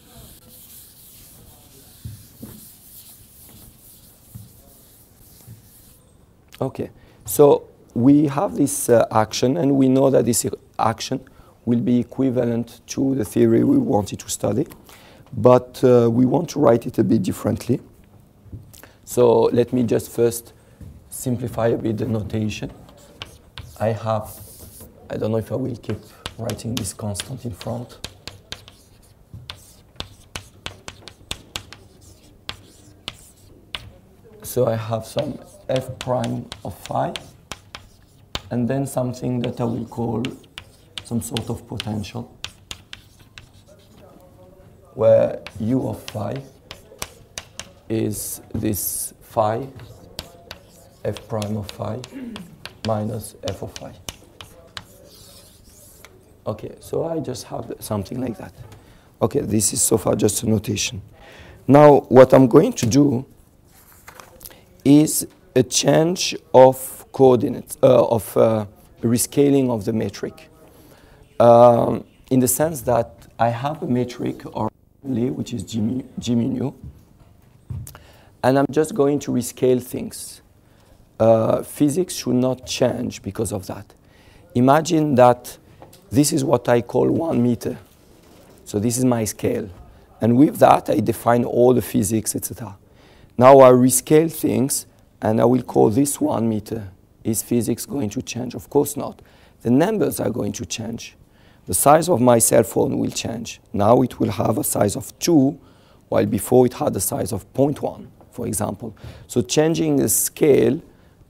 Okay, so we have this action, and we know that this action will be equivalent to the theory we wanted to study, but we want to write it a bit differently. So let me just first simplify a bit the notation. I don't know if I will keep writing this constant in front. So I have some f prime of phi, and then something that I will call some sort of potential, where u of phi is this phi, f prime of phi, minus f of phi. Okay, so I just have something like that. Okay, this is so far just a notation. Now, what I'm going to do is a change of coordinates, rescaling of the metric. In the sense that I have a metric originally, which is G mu, and I'm just going to rescale things. Physics should not change because of that. Imagine that this is what I call 1 meter. So this is my scale. And with that, I define all the physics, etc. Now I rescale things, and I will call this 1 meter. Is physics going to change? Of course not. The numbers are going to change. The size of my cell phone will change. Now it will have a size of 2, while before it had a size of 0.1, for example. So changing the scale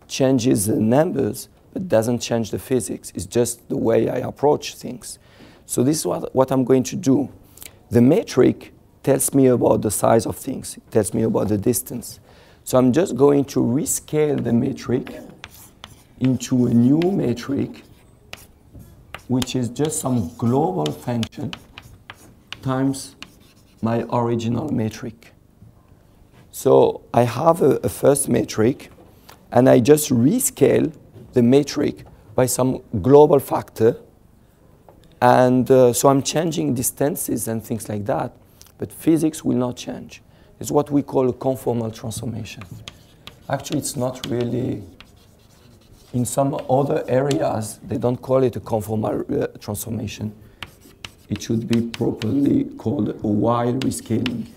changes the numbers, but doesn't change the physics. It's just the way I approach things. So this is what I'm going to do. The metric tells me about the size of things. It tells me about the distance. So I'm just going to rescale the metric into a new metric, which is just some global function times my original metric. So I have a first metric, and I just rescale the metric by some global factor. And so I'm changing distances and things like that, but physics will not change. It's what we call a conformal transformation. Actually, it's not really, in some other areas, they don't call it a conformal transformation. It should be properly called a while rescaling.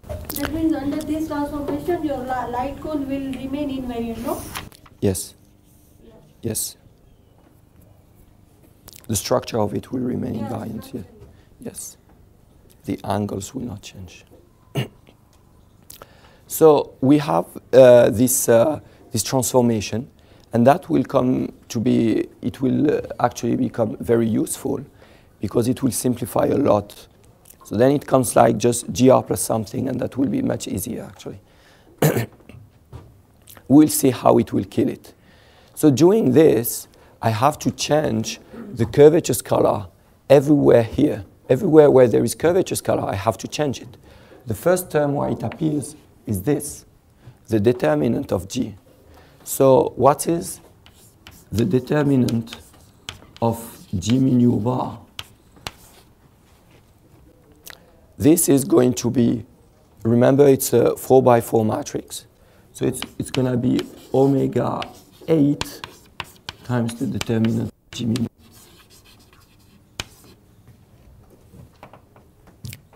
That means under this transformation, your light cone will remain invariant, no? Yes. Yes. The structure of it will remain invariant. Yeah. Yes. The angles will not change. So we have this transformation, and that will come to be, it will actually become very useful because it will simplify a lot. So then it comes like just GR plus something, and that will be much easier, actually. We'll see how it will kill it. So doing this, I have to change the curvature scalar everywhere here. Everywhere where there is curvature scalar, I have to change it. The first term where it appears is this, the determinant of G. So what is the determinant of G mu bar? This is going to be, remember it's a 4x4 matrix. So it's going to be omega 8 times the determinant of G mu.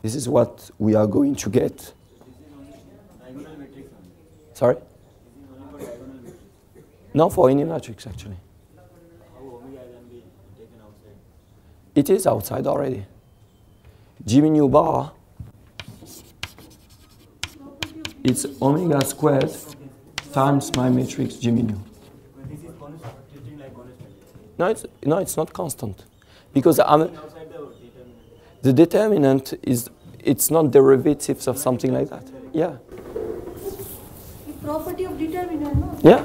This is what we are going to get. Sorry? No, for any matrix, actually. It is outside already. G mu bar, it's omega squared times my matrix G mu. No, it's not constant. Because the determinant is, it's not derivatives of something like that. Yeah. The property of determinant, no? Yeah.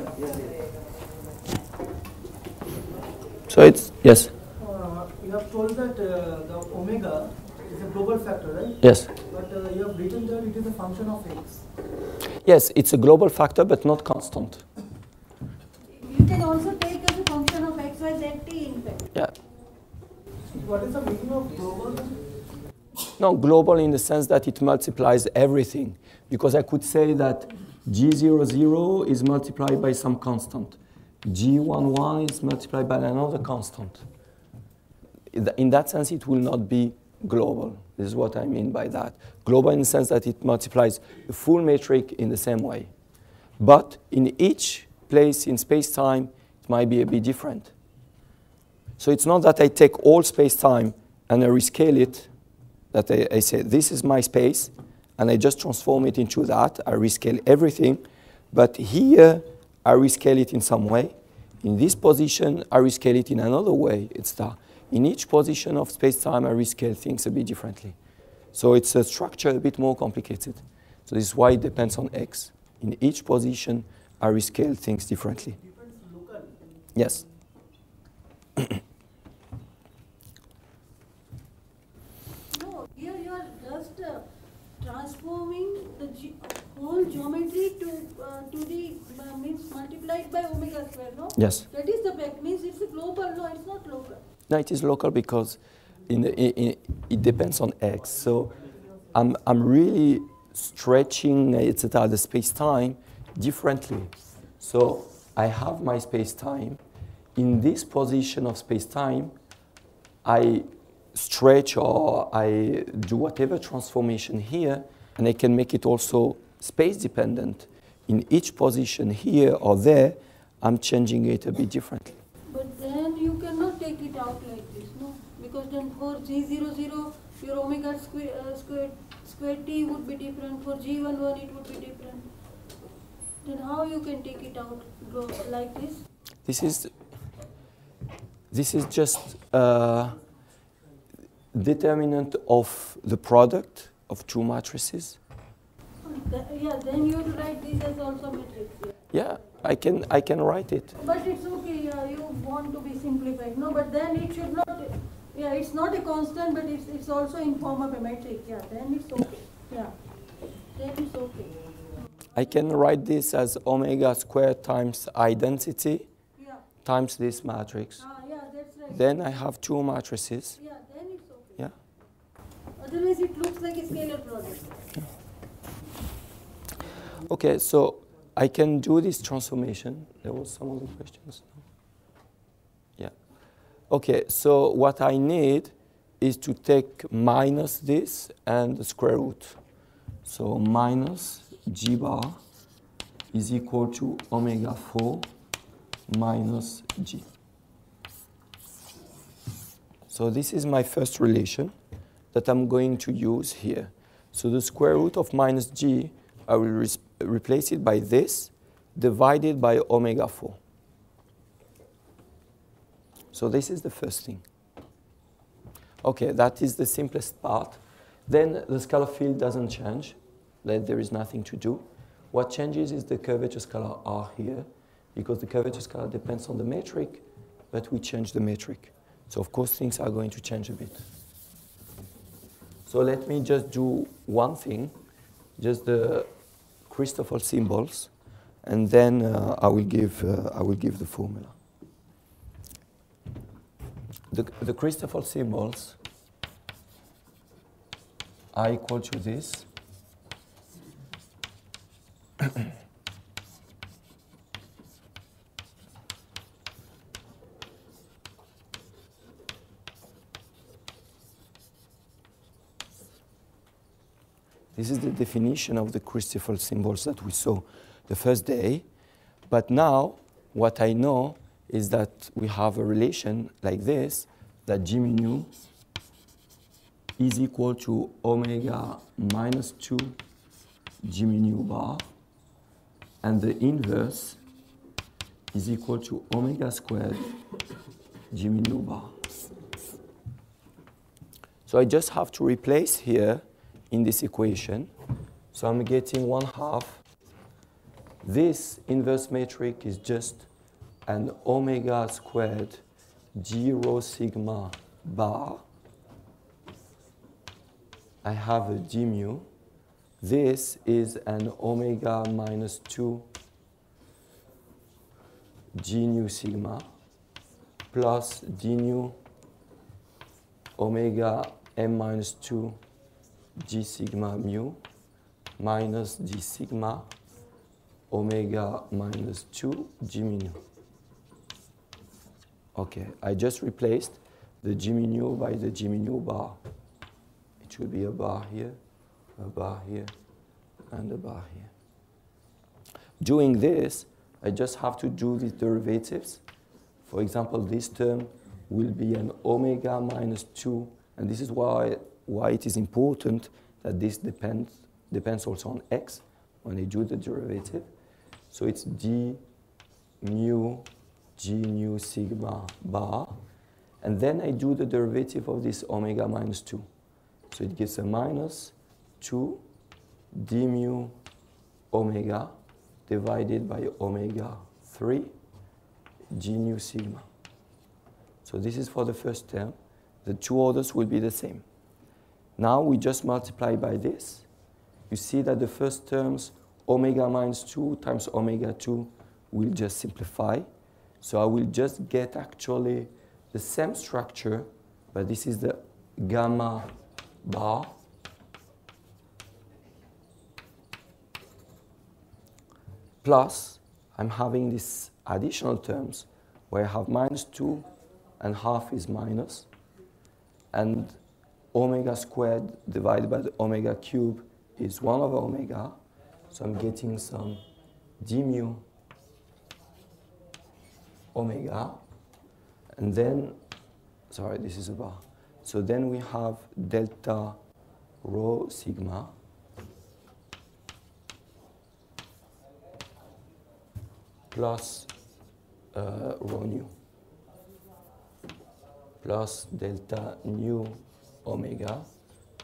So it's, yes. You have told that the omega factor, right? Yes. But you have written that it is a function of x. Yes, it's a global factor, but not constant. You can also take as a function of x, y, z, t in fact. Yeah. What is the meaning of global? No, global in the sense that it multiplies everything. Because I could say that G00 is multiplied by some constant. G11 is multiplied by another constant. In that sense, it will not be global. This is what I mean by that. Global in the sense that it multiplies the full metric in the same way. But in each place in space-time, it might be a bit different. So it's not that I take all space-time and I rescale it, that I say, this is my space, and I just transform it into that. I rescale everything. But here, I rescale it in some way. In this position, I rescale it in another way. It's that. In each position of space-time, I rescale things a bit differently. So it's a structure a bit more complicated. So this is why it depends on x. In each position, I rescale things differently. Depends locally. Yes. No, here you are just transforming the whole geometry to the means multiplied by omega square, no? Yes. That is the back, means it's a global, no, it's not local. No, it is local because it depends on x. So I'm really stretching etc. the space-time differently. So I have my space-time. In this position of space-time, I stretch or I do whatever transformation here, and I can make it also space-dependent. In each position here or there, I'm changing it a bit differently. But then you cannot take it out like this, no? Because then for G00, your omega square t would be different. For G11, it would be different. Then how you can take it out like this? This is just determinant of the product of two matrices. Yeah, then you write this as also matrix. Yeah, I can write it. But it's okay, yeah, you want to be simplified. No, but then it should not, yeah, it's not a constant, but it's also in form of a matrix. Yeah, then it's okay. Yeah, then it's okay. I can write this as omega squared times identity times this matrix. Yeah, that's right. Then I have two matrices. Yeah, then it's okay. Yeah. Otherwise, it looks like a scalar product. Okay, so I can do this transformation. There was some other questions. Yeah. Okay, so what I need is to take minus this and the square root. So minus g bar is equal to omega 4 minus g. So this is my first relation that I'm going to use here. So the square root of minus g, I will replace it by this divided by omega 4. So this is the first thing. Okay, that is the simplest part. Then the scalar field doesn't change. Then there is nothing to do. What changes is the curvature scalar r here, because the curvature scalar depends on the metric, but we change the metric. So of course things are going to change a bit. So let me just do one thing, just the Christoffel symbols, and then I will give the formula. The Christoffel symbols are equal to this. This is the definition of the Christoffel symbols that we saw the first day. But now, what I know is that we have a relation like this, that G mu is equal to omega minus 2 G mu bar, and the inverse is equal to omega squared G mu bar. So I just have to replace here in this equation. So I'm getting 1/2. This inverse metric is just an omega squared G rho sigma bar. I have a d mu. This is an omega minus 2 g nu sigma plus d nu omega m minus 2 g sigma mu minus d sigma omega minus 2 g mu. Okay, I just replaced the g mu by the g mu bar. It should be a bar here, and a bar here. Doing this, I just have to do the derivatives. For example, this term will be an omega minus 2, and this is why it is important that this depends also on x when I do the derivative. So it's d mu g nu sigma bar, and then I do the derivative of this omega minus 2. So it gives a minus 2 d mu omega divided by omega 3 g nu sigma. So this is for the first term. The two others will be the same. Now we just multiply by this. You see that the first terms, omega minus 2 times omega 2, will just simplify. So I will just get actually the same structure, but this is the gamma bar plus I'm having these additional terms where I have minus 2 and half is minus, and omega squared divided by the omega cube is 1 over omega, so I'm getting some d mu omega, and then, sorry, this is a bar. So then we have delta rho sigma plus rho nu plus delta nu omega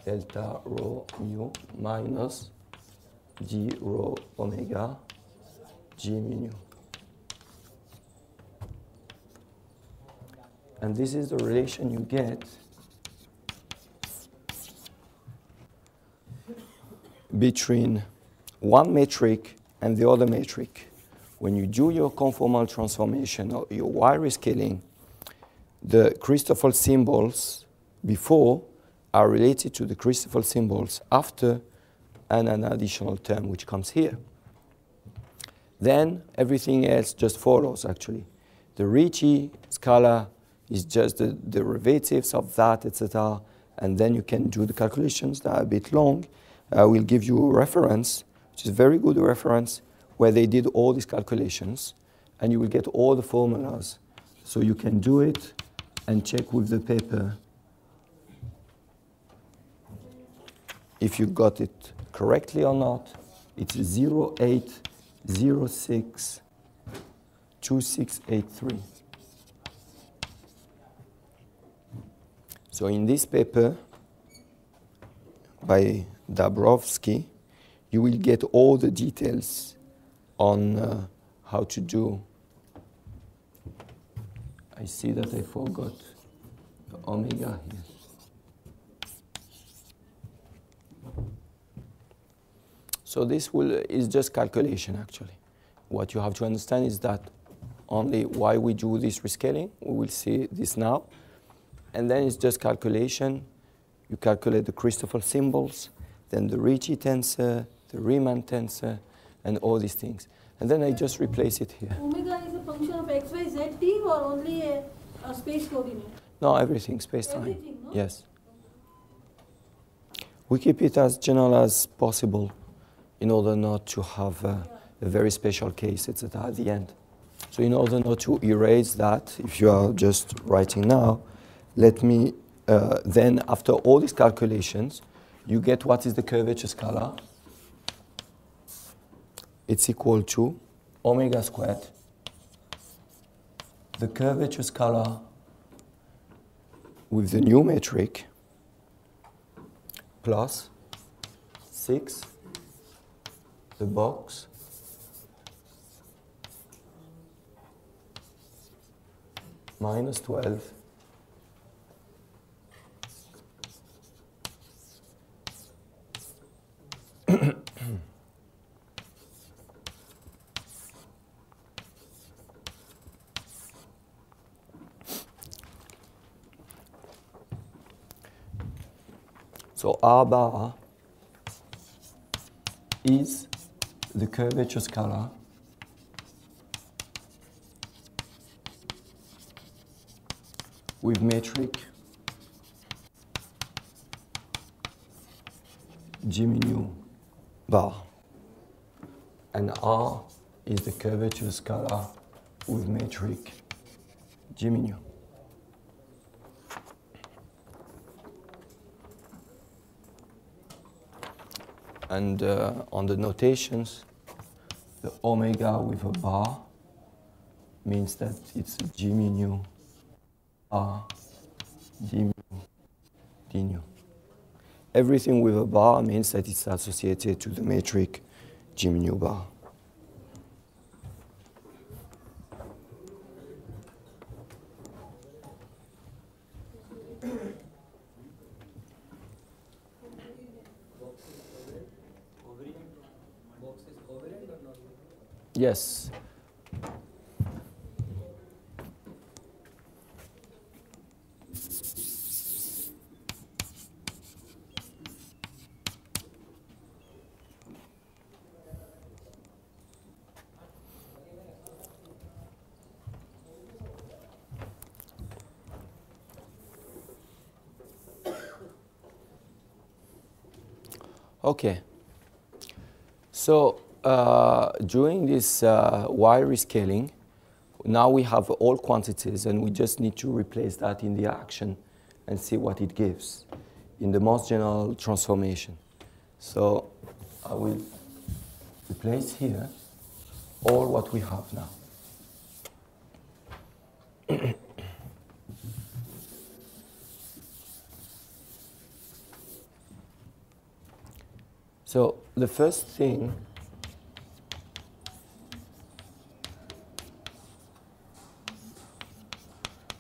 delta rho mu minus d rho omega g mu. And this is the relation you get between one metric and the other metric. When you do your conformal transformation or your Y rescaling, the Christoffel symbols before are related to the Christoffel symbols after and an additional term which comes here. Then everything else just follows, actually. The Ricci scalar is just the derivatives of that, etc. And then you can do the calculations that are a bit long. I will give you a reference, which is a very good reference, where they did all these calculations, and you will get all the formulas. So you can do it and check with the paper if you got it correctly or not. It's 08062683. So in this paper by Dabrowski, you will get all the details on how to do. I see that I forgot the omega here. So this is just calculation, actually. What you have to understand is that only why we do this rescaling. We will see this now. And then it's just calculation. You calculate the Christoffel symbols, then the Ricci tensor, the Riemann tensor, and all these things. And then I just replace it here. Omega is a function of x, y, z, t, or only a space coordinate? No, everything, space-time. Everything, no? Yes. We keep it as general as possible in order not to have a very special case, etc. at the end. So in order not to erase that, if you are just writing now, let me then, after all these calculations, you get what is the curvature scalar. It's equal to omega squared, the curvature scalar with the new metric, plus 6, the box, minus 12, So R bar is the curvature scalar with metric G mu bar, and R is the curvature scalar with metric G mu. And on the notations, the omega with a bar means that it's G mu R d mu d nu. Everything with a bar means that it's associated to the metric G mu bar. Yes. Okay. So during this Y rescaling, now we have all quantities, and we just need to replace that in the action and see what it gives in the most general transformation. So I will replace here all what we have now. So the first thing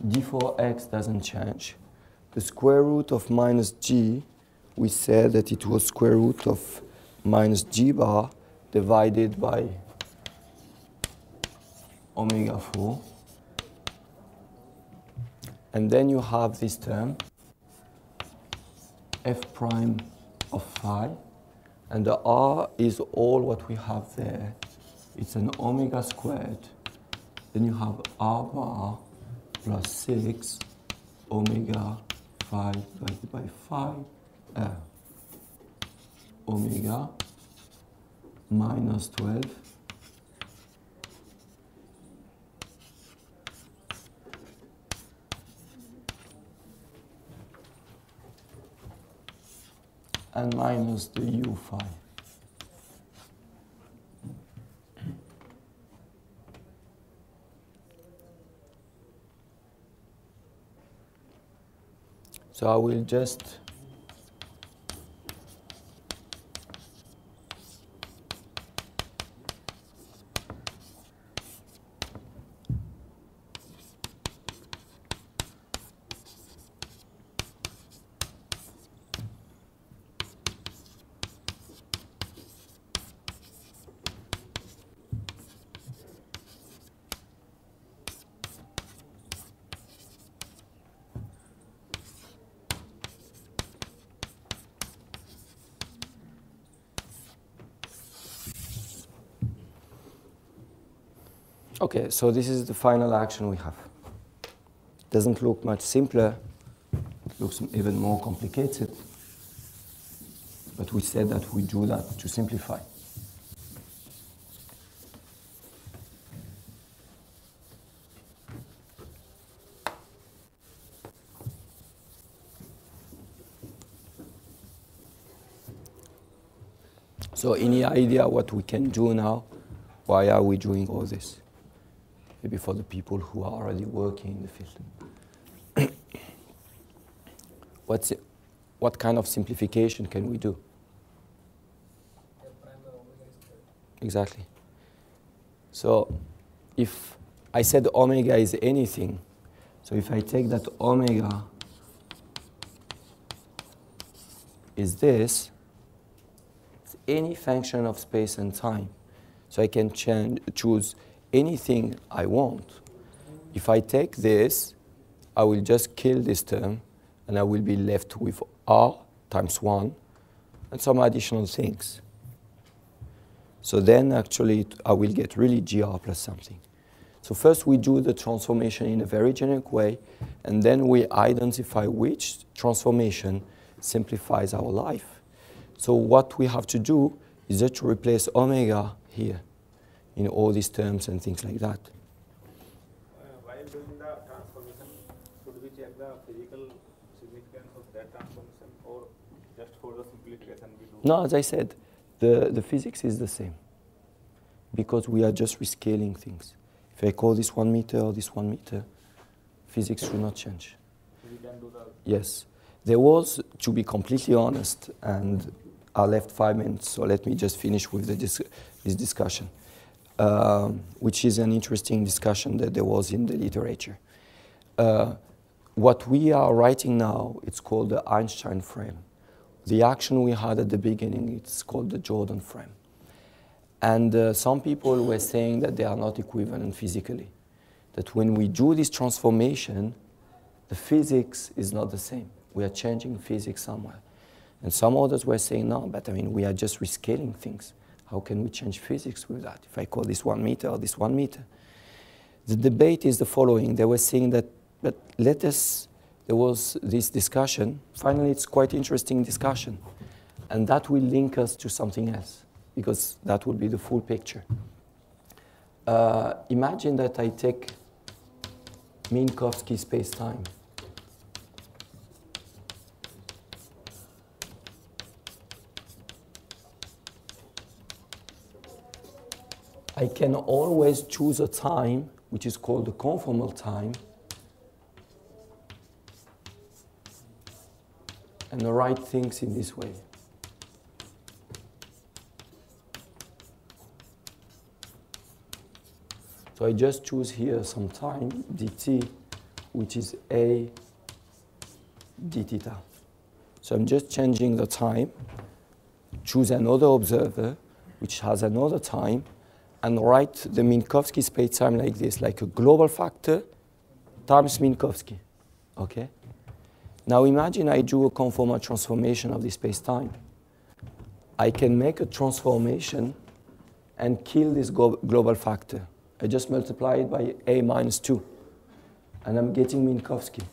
d4x doesn't change. The square root of minus g, we said that it was square root of minus g bar divided by omega 4. And then you have this term, f prime of phi. And the r is all what we have there. It's an omega squared. Then you have r bar plus 6 omega 5 divided by 5 omega minus 12 and minus the u phi. So I will just okay, so this is the final action we have. Doesn't look much simpler, it looks even more complicated, but we said that we do that to simplify. So any idea what we can do now? Why are we doing all this? Maybe for the people who are already working in the field. What kind of simplification can we do? Exactly. So if I said omega is anything, so if I take that omega is this, it's any function of space and time. So I can choose anything I want. If I take this, I will just kill this term, and I will be left with r times 1, and some additional things. So then actually I will get really GR plus something. So first we do the transformation in a very generic way, and then we identify which transformation simplifies our life. So what we have to do is just to replace omega here in all these terms and things like that. While doing the transformation, should we check the physical significance of that transformation, or just for the simplification we do? No, as I said, the physics is the same because we are just rescaling things. If I call this 1 meter or this 1 meter, physics should not change. So we can do the... Yes. There was, to be completely honest, and I left 5 minutes, so let me just finish with this discussion, which is an interesting discussion that there was in the literature. What we are writing now, it's called the Einstein frame. The action we had at the beginning, it's called the Jordan frame. And some people were saying that they are not equivalent physically, that when we do this transformation, the physics is not the same. We are changing physics somewhere. And some others were saying, no, but I mean, we are just rescaling things. How can we change physics with that? If I call this 1 meter or this 1 meter. The debate is the following. They were saying that, but there was this discussion. Finally, it's quite interesting discussion. And that will link us to something else, because that will be the full picture. Imagine that I take Minkowski space-time. I can always choose a time, which is called the conformal time, and write things in this way. So I just choose here some time, dt, which is a d theta. So I'm just changing the time, choose another observer, which has another time, and write the Minkowski space-time like this, like a global factor times Minkowski, okay? Now imagine I do a conformal transformation of this space-time. I can make a transformation and kill this global factor. I just multiply it by a minus 2, and I'm getting Minkowski.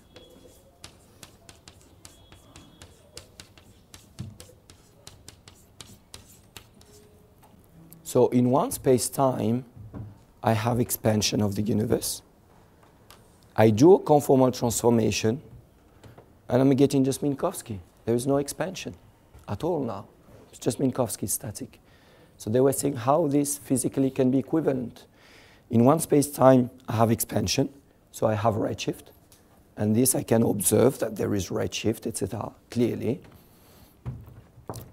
So in one space-time, I have expansion of the universe. I do a conformal transformation, and I'm getting just Minkowski. There is no expansion at all now. It's just Minkowski static. So they were saying how this physically can be equivalent. In one space-time, I have expansion, so I have redshift. And this I can observe that there is redshift, etc., clearly.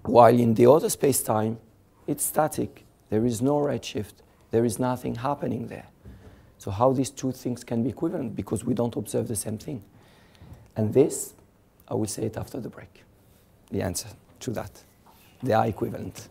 While in the other space-time, it's static. There is no redshift. There is nothing happening there. So how these two things can be equivalent? Because we don't observe the same thing. And this, I will say it after the break, the answer to that. They are equivalent.